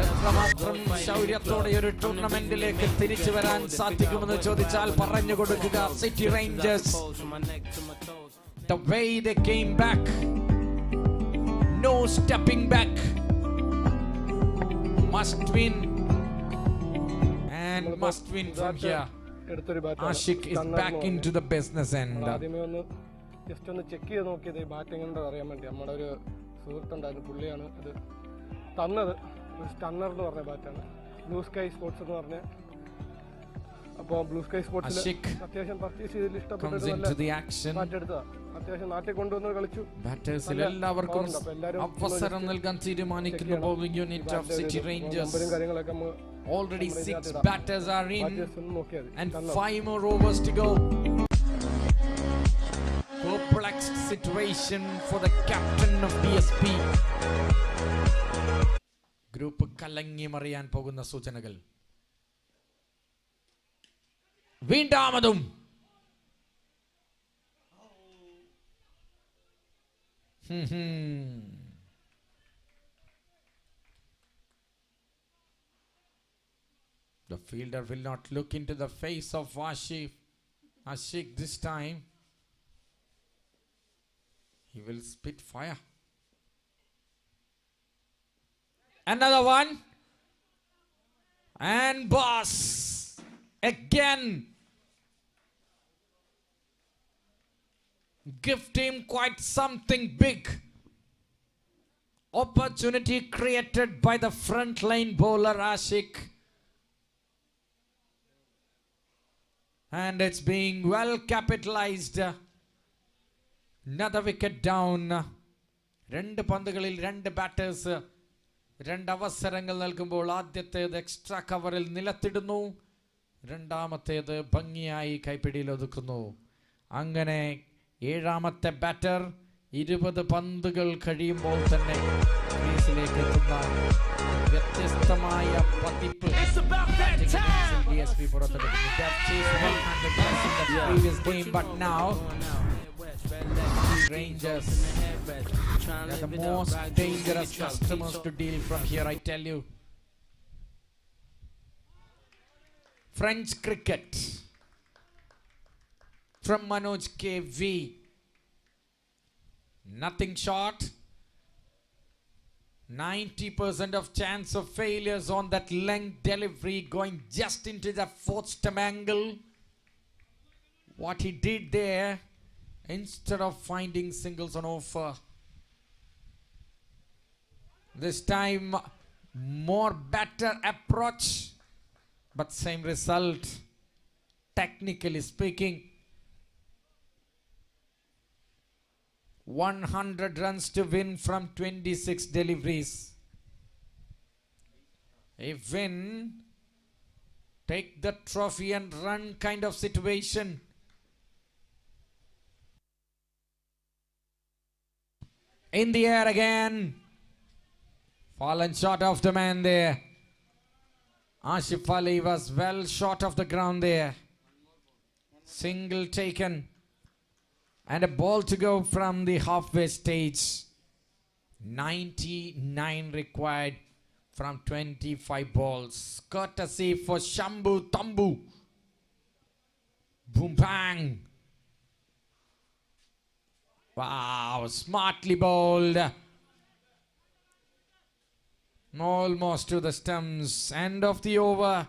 എത്രമാത്രം ശൗര്യത്തോടെ ഒരു ടൂർണമെന്റിലേക്ക് തിരിച്ചു വരാൻ സാധിക്കുമെന്ന് ചോദിച്ചാൽ പറഞ്ഞു കൊടുക്കുക city Rangers. The way they came back, no stepping back, must win and must win from here. Ashik is back into the business end. Just ഒന്ന് ചെക്ക് ചെയ്ത് നോക്കിയത് ഈ ബാറ്റിംഗ് ഉണ്ടോ അറിയാൻ വേണ്ടി. നമ്മുടെ ഒരു സുഹൃത്തുണ്ടായിരുന്നു, പുള്ളിയാണ് ഇത് തന്നത്. ഒരു സ്റ്റണ്ണർ എന്ന് പറഞ്ഞ ബാറ്റാണ്, ബ്ലൂ സ്കൈ സ്പോർട്സ് എന്ന് പറഞ്ഞ. അപ്പോൾ ബ്ലൂ സ്കൈ സ്പോർട്സിൽ അത്യാവശ്യം പർച്ചേസ് ചെയ്തതിൽ ഇഷ്ടപ്പെട്ട ബാറ്റ് എടുത്തതാണ്. അത്യാവശ്യം നാട്ടിൽ കൊണ്ടുവന്ന് കളിച്ചു. എല്ലാവർക്കും അവസരം നൽകാൻ തീരുമാനിക്കുന്ന bowling unit of city Rangers. നമ്പറും കാര്യങ്ങളൊക്കെ already 6 batters are in and 5 more overs to go. Perplexed situation for the captain of DSP. Group കലങ്ങി മറിയാൻ പോകുന്ന സൂചനകൾ. വീണ്ടാമതും The fielder will not look into the face of Ashik this time. He will spit fire. Another one. And Boss again. Gift him quite something big. Opportunity created by the front line bowler Ashik. And it's being well capitalized. Another wicket down. 2 പന്തുകളിൽ 2 batters 2 അവസരങ്ങൾ നൽകുമ്പോൾ ആദ്യത്തേത് extra കവറിൽ നിലത്തിടുന്നു, രണ്ടാമത്തേത് ഭംഗിയായി കൈപ്പിടിയിൽ ഒതുക്കുന്നു. അങ്ങനെ 7ാമത്തെ batter 20 പന്തുകൾ കഴിയുമ്പോൾ തന്നെ ക്രീസിലേക്ക് എത്തുന്ന വ്യത്യസ്തമായ പതിപ്പ് DSP പുറത്തെടുക്കുന്നു. Previous game, but now Rangers are the most dangerous customers to deal from here, I tell you. French cricket from Manoj KV. Nothing short. 90% of chance of failures on that length delivery, going just into the fourth stump angle. What he did there, instead of finding singles on offer, this time more better approach, but same result, technically speaking. 100 runs to win from 26 deliveries. A win, take the trophy and run kind of situation. In the air again. Fallen short of the man there. Ashif Ali was well short of the ground there. Single taken. And a ball to go from the halfway stage. 99 required from 25 balls. Courtesy for Shambhu Tambu. Boom bang. Wow, smartly bowled. Almost to the stumps. End of the over.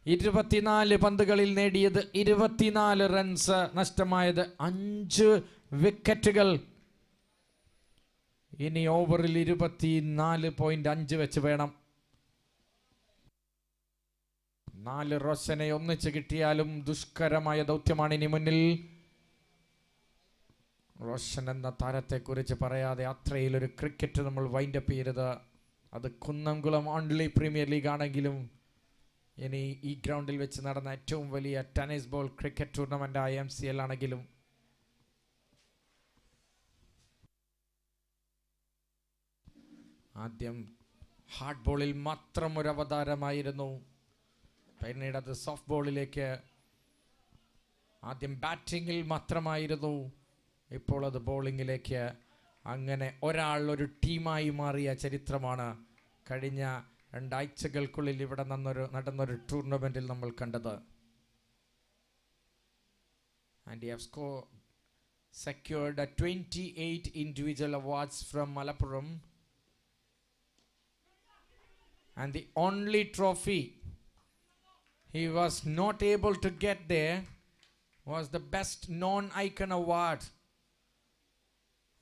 24 പന്തുകളിൽ നേടിയത് 24 runs, നഷ്ടമായത് 5 വിക്കറ്റുകൾ. ഇനി ഓവറിൽ 24.5 വെച്ച് വേണം. 4 റോഷനെ ഒന്നിച്ച് കിട്ടിയാലും ദുഷ്കരമായ ദൗത്യമാണ് ഇനി മുന്നിൽ. റോഷൻ എന്ന താരത്തെക്കുറിച്ച് പറയാതെ അത്രയിലൊരു ക്രിക്കറ്റ് നമ്മൾ വൈൻഡപ്പ് ചെയ്യരുത്. അത് കുന്നംകുളം ഓൺലി പ്രീമിയർ ലീഗ് ആണെങ്കിലും ഇനി ഈ ഗ്രൗണ്ടിൽ വെച്ച് നടന്ന ഏറ്റവും വലിയ ടെന്നീസ് ബോൾ ക്രിക്കറ്റ് ടൂർണമെൻ്റായ MCL ആണെങ്കിലും ആദ്യം ഹാർഡ് ബോളിൽ മാത്രം ഒരു അവതാരമായിരുന്നു. പിന്നീട് അത് സോഫ്റ്റ് ബോളിലേക്ക്, ആദ്യം ബാറ്റിങ്ങിൽ മാത്രമായിരുന്നു, ഇപ്പോൾ അത് ബോളിങ്ങിലേക്ക്. അങ്ങനെ ഒരാൾ ഒരു ടീമായി മാറിയ ചരിത്രമാണ് കഴിഞ്ഞ 2 ആഴ്ചകൾക്കുള്ളിൽ ഇവിടെ നടന്നൊരു ടൂർണമെന്റിൽ നമ്മൾ കണ്ടത്. And he has secured 28 individual awards from Malappuram, and the only trophy he was not able to get there was the best non-icon award.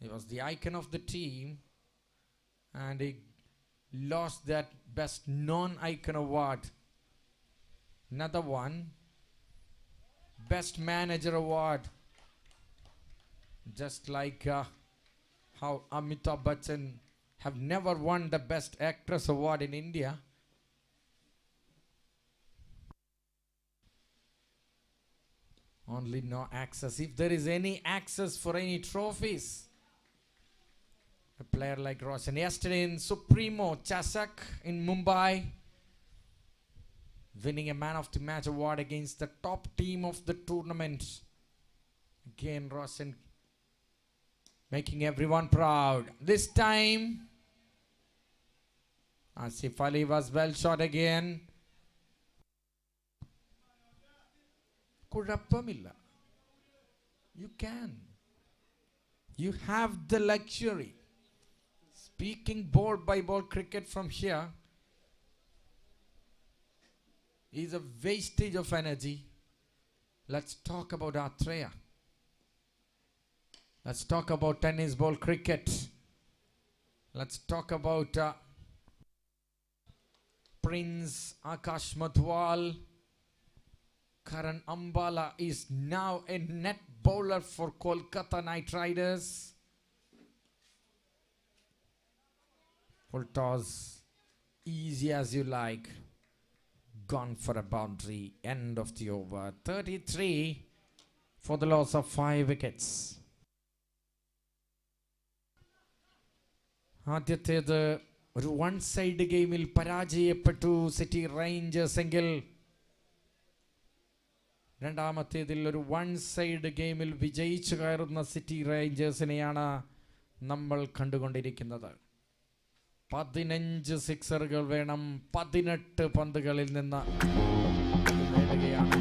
He was the icon of the team and he lost that best non-icon award. Another one, best manager award, just like how Amitabh Bachchan have never won the best actress award in India. Only no access. If there is any access for any trophies, a player like Roshan. Yesterday in Supremo Chasak in Mumbai, winning a man of the match award against the top team of the tournament. Again Roshan making everyone proud. This time Asif Ali was well shot again. Kudappamilla. You can. You have the luxury. Speaking ball by ball cricket from here is a wastage of energy. Let's talk about Atreya. Let's talk about tennis ball cricket. Let's talk about Prince Akash Madhwal. Karan Ambala is now a net bowler for Kolkata Knight Riders. Full toss, easy as you like, gone for a boundary, end of the over. 33 for the loss of 5 wickets. ആദ്യത്തേത് ഒരു 1 side ഗെയിമിൽ പരാജയപ്പെട്ടു city Rangers എങ്കിൽ രണ്ടാമത്തേതിൽ ഒരു 1 side ഗെയിമിൽ വിജയിച്ചു കയറുന്ന സിറ്റി റേഞ്ചേഴ്സിനെയാണ് നമ്മൾ കണ്ടുകൊണ്ടിരിക്കുന്നത്. 15 സിക്സറുകൾ വേണം 18 പന്തുകളിൽ നിന്ന് നേടുകയാണ്.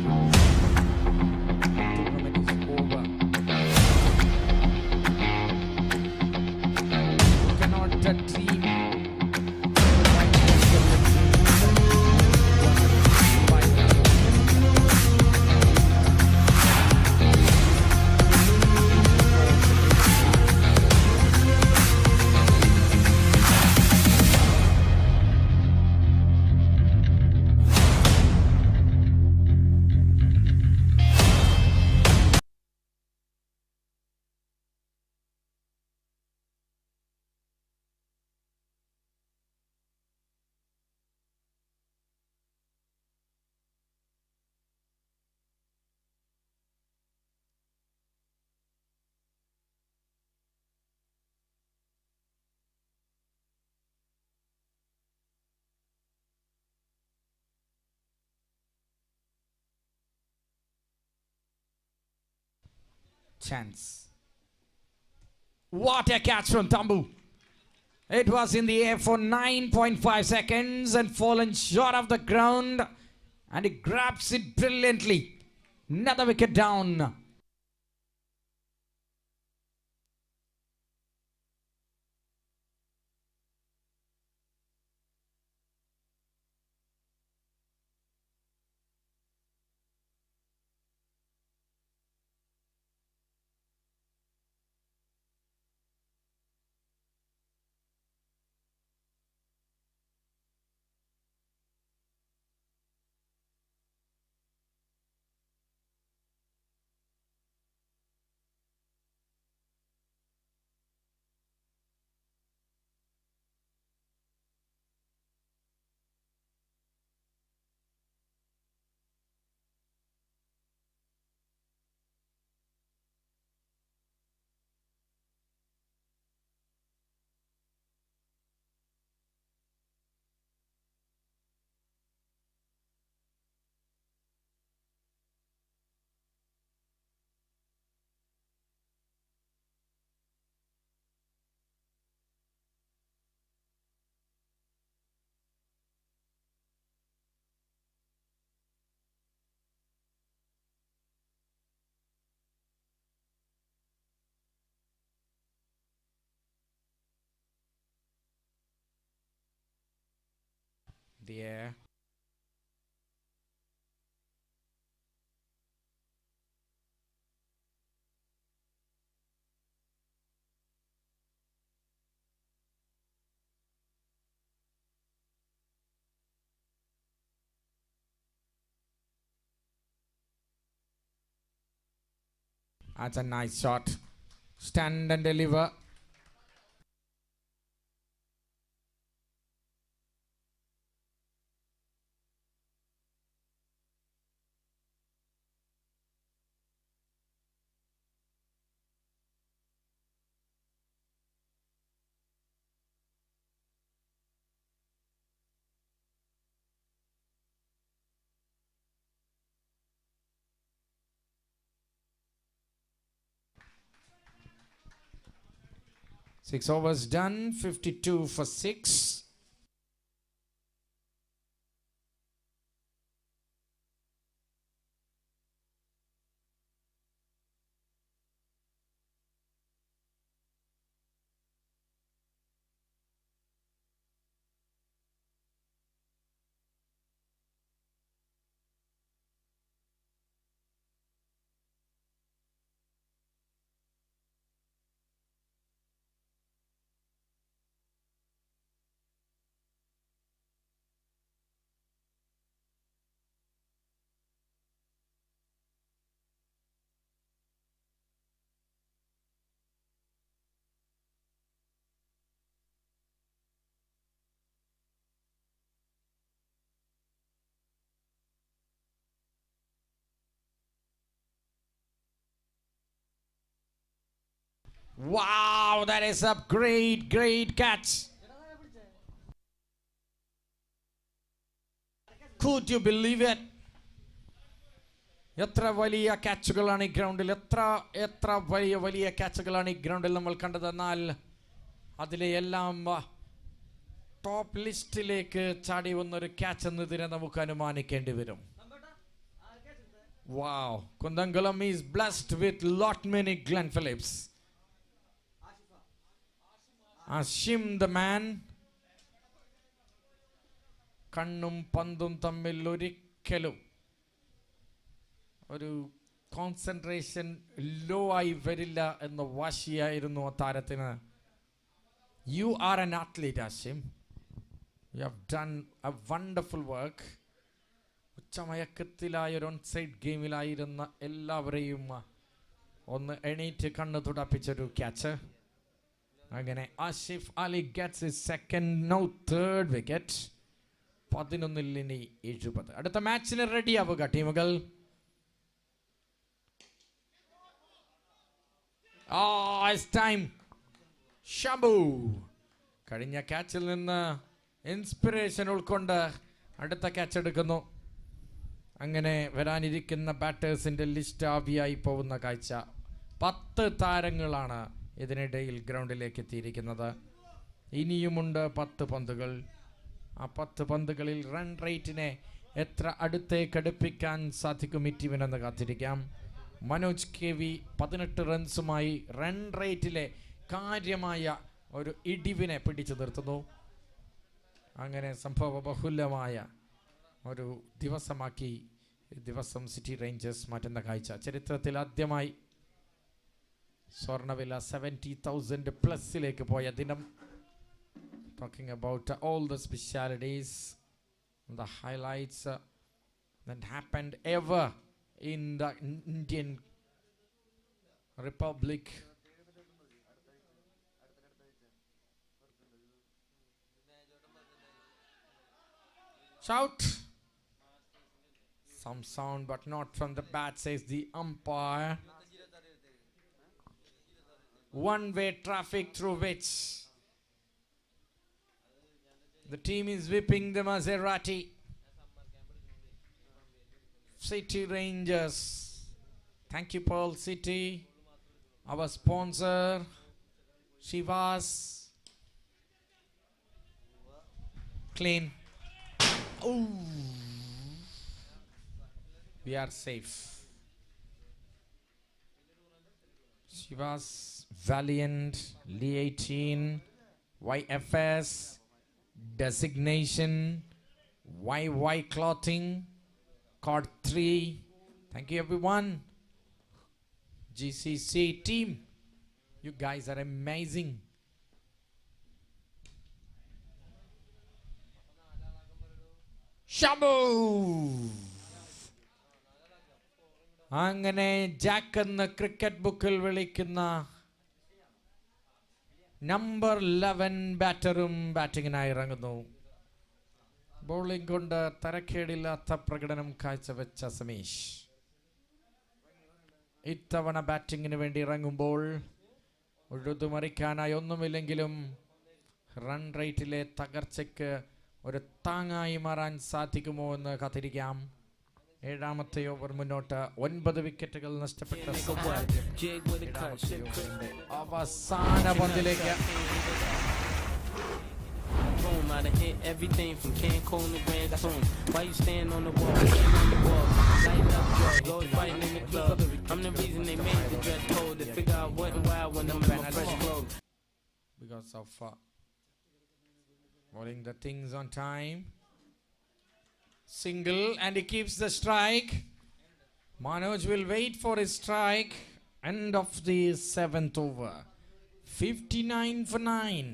chance. What a catch from Tambu. It was in the air for 9.5 seconds and fallen short of the ground, and he grabs it brilliantly. Another wicket down. The air. That's a nice shot. Stand and deliver. Six overs done, 52 for 6. Wow, that is a great catch. Could you believe it? എത്ര വലിയ ക്യാച്ചുകളാണ് ഈ ഗ്രൗണ്ടിൽ, എത്ര വലിയ ക്യാച്ചുകളാണ് ഈ ഗ്രൗണ്ടിൽ നമ്മൾ കണ്ടതെന്നാൽ അതിലെ എല്ലാം ടോപ്പ് ലിസ്റ്റിലേക്ക് ചാടി വന്നൊരു ക്യാച്ച് എന്നതിനെ നമുക്ക് അനുമാനിക്കേണ്ടി വരും. Wow, Kundangalam is blessed with lot many Glenn Phillips. Ashim the man. കണ്ണും പന്തും തമ്മിൽ ഒരിക്കലും ഒരു കോൺസെൻട്രേഷൻ ലോ ആയി വരില്ല എന്ന വാശിയായിരുന്നു ആ താരത്തിന്. You are an athlete Ashim. You have done a wonderful work. ഉച്ചമയക്കത്തിലായ ഒരു ഓൺ സൈഡ് ഗെയിമിലായിരുന്ന എല്ലാവരെയും ഒന്ന് എണീറ്റ് കണ്ണ് തുടപ്പിച്ചൊരു ക്യാച്ച്. അങ്ങനെ Ashif Ali gets his second, now third wicket. 11-70. അടുത്ത മാച്ചിന് റെഡി ആവുക ടീമുകൾ. It's time. ഷംബു കഴിഞ്ഞ ക്യാച്ചിൽ നിന്ന് ഇൻസ്പിറേഷൻ ഉൾക്കൊണ്ട് അടുത്ത ക്യാച്ച് എടുക്കുന്നു. അങ്ങനെ വരാനിരിക്കുന്ന ബാറ്റേഴ്സിന്റെ ലിസ്റ്റ് ആവിയായി പോകുന്ന കാഴ്ച 10 താരങ്ങളാണ് ഇതിനിടയിൽ ഗ്രൗണ്ടിലേക്ക് എത്തിയിരിക്കുന്നത്. ഇനിയുമുണ്ട് 10 പന്തുകൾ. ആ 10 പന്തുകളിൽ റൺ റേറ്റിനെ എത്ര അടുത്തേക്ക് അടുപ്പിക്കാൻ സാധിക്കും ഈ ടീമിനെന്ന് കാത്തിരിക്കാം. മനോജ് KV 18 റൺസുമായി റൺ റേറ്റിലെ കാര്യമായ ഒരു ഇടിവിനെ പിടിച്ചു നിർത്തുന്നു. അങ്ങനെ സംഭവ ബഹുലമായ ഒരു ദിവസമാക്കി ദിവസം സിറ്റി റേഞ്ചേഴ്സ് മാറ്റുന്ന കാഴ്ച. ചരിത്രത്തിൽ ആദ്യമായി സ്വർണ്ണവില 70,000 പ്ലസിലേക്ക് പോയ ദിനം. Talking about all the specialities, the highlights that happened ever in the Indian Republic. Shout. Some sound but not from the bat, says the umpire. One-way traffic through which the team is whipping the Maserati. City Rangers. Thank you, Pearl City. Our sponsor, Shivas. Clean. Ooh. We are safe. Shivas, Valiant, Lee 18, YFS, designation, YY clothing, card 3. Thank you everyone. GCC team, you guys are amazing. Shabu. അങ്ങനെ Jack എന്ന cricket ബുക്കിൽ വിളിക്കുന്ന number 11 ബാറ്ററും ബാറ്റിങ്ങിനായി ഇറങ്ങുന്നു. Bowling കൊണ്ട് തരക്കേടില്ലാത്ത പ്രകടനം കാഴ്ചവെച്ച സമീഷ് ഇത്തവണ ബാറ്റിങ്ങിന് വേണ്ടി ഇറങ്ങുമ്പോൾ ഉഴുതുമറിക്കാനായി ഒന്നുമില്ലെങ്കിലും റൺ റേറ്റിലെ തകർച്ചയ്ക്ക് ഒരു താങ്ങായി മാറാൻ സാധിക്കുമോ എന്ന് കാത്തിരിക്കാം. ഏഴാമത്തെ ഓവർ മുന്നോട്ട് 9 വിക്കറ്റുകൾ നഷ്ടപ്പെട്ട അവസാന പന്തിലേക്ക് I done hit everything from Cancun to Grand Tune. Why you stand on the wall? Light up, goes fighting in the club. I'm the reason they made the dress code. They figure out what and why when I'm in my fresh clothes. Because of bowling the things on time. Single and he keeps the strike. Manoj will wait for his strike. End of the 7th over. 59 for 9.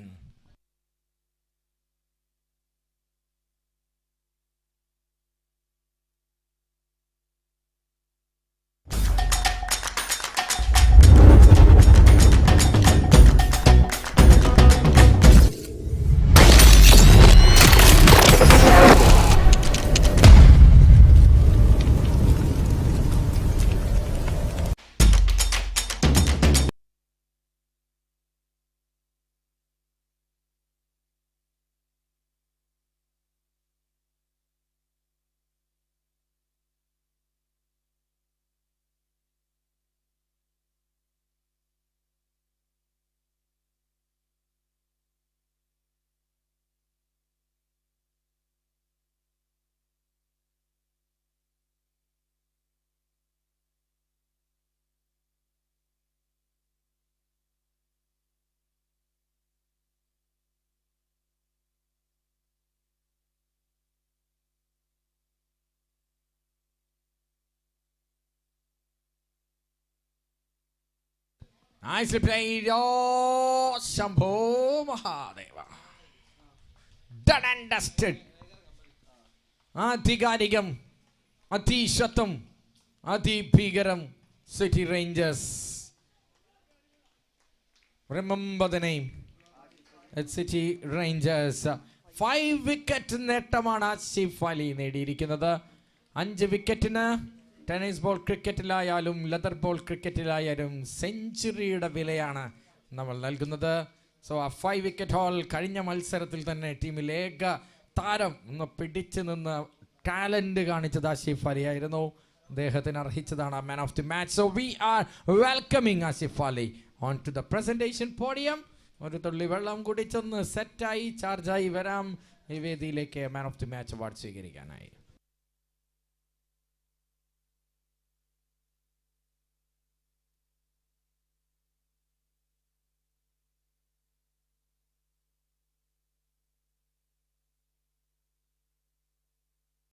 Nicely played. Oh, Shambho Mahadeva. Done and dusted. Adhigarigam, Adi Shatam, Adi Bigaram, City Rangers. Remember the name. It's City Rangers. 5 wicket nettamana Asif Ali നേടിയിരിക്കുന്നത്. 5 വിക്കറ്റിന് tennis ball ക്രിക്കറ്റിലായാലും leather ball ക്രിക്കറ്റിലായാലും സെഞ്ചുറിയുടെ വിലയാണ് നമ്മൾ നൽകുന്നത്. So ആ 5 wicket whole കഴിഞ്ഞ മത്സരത്തിൽ തന്നെ ടീമിൽ ഏക താരം ഒന്ന് പിടിച്ചു നിന്ന് ടാലന്റ് കാണിച്ചത് ആസിഫ് അലി ആയിരുന്നു. അദ്ദേഹത്തിന് അർഹിച്ചതാണ് man of the match. So we are welcoming Asif Ali on to the presentation podium. ഒരു തുള്ളി വെള്ളം കുടിച്ചൊന്ന് സെറ്റായി ചാർജായി വരാം ഈ വേദിയിലേക്ക് man of the match award സ്വീകരിക്കാനായി.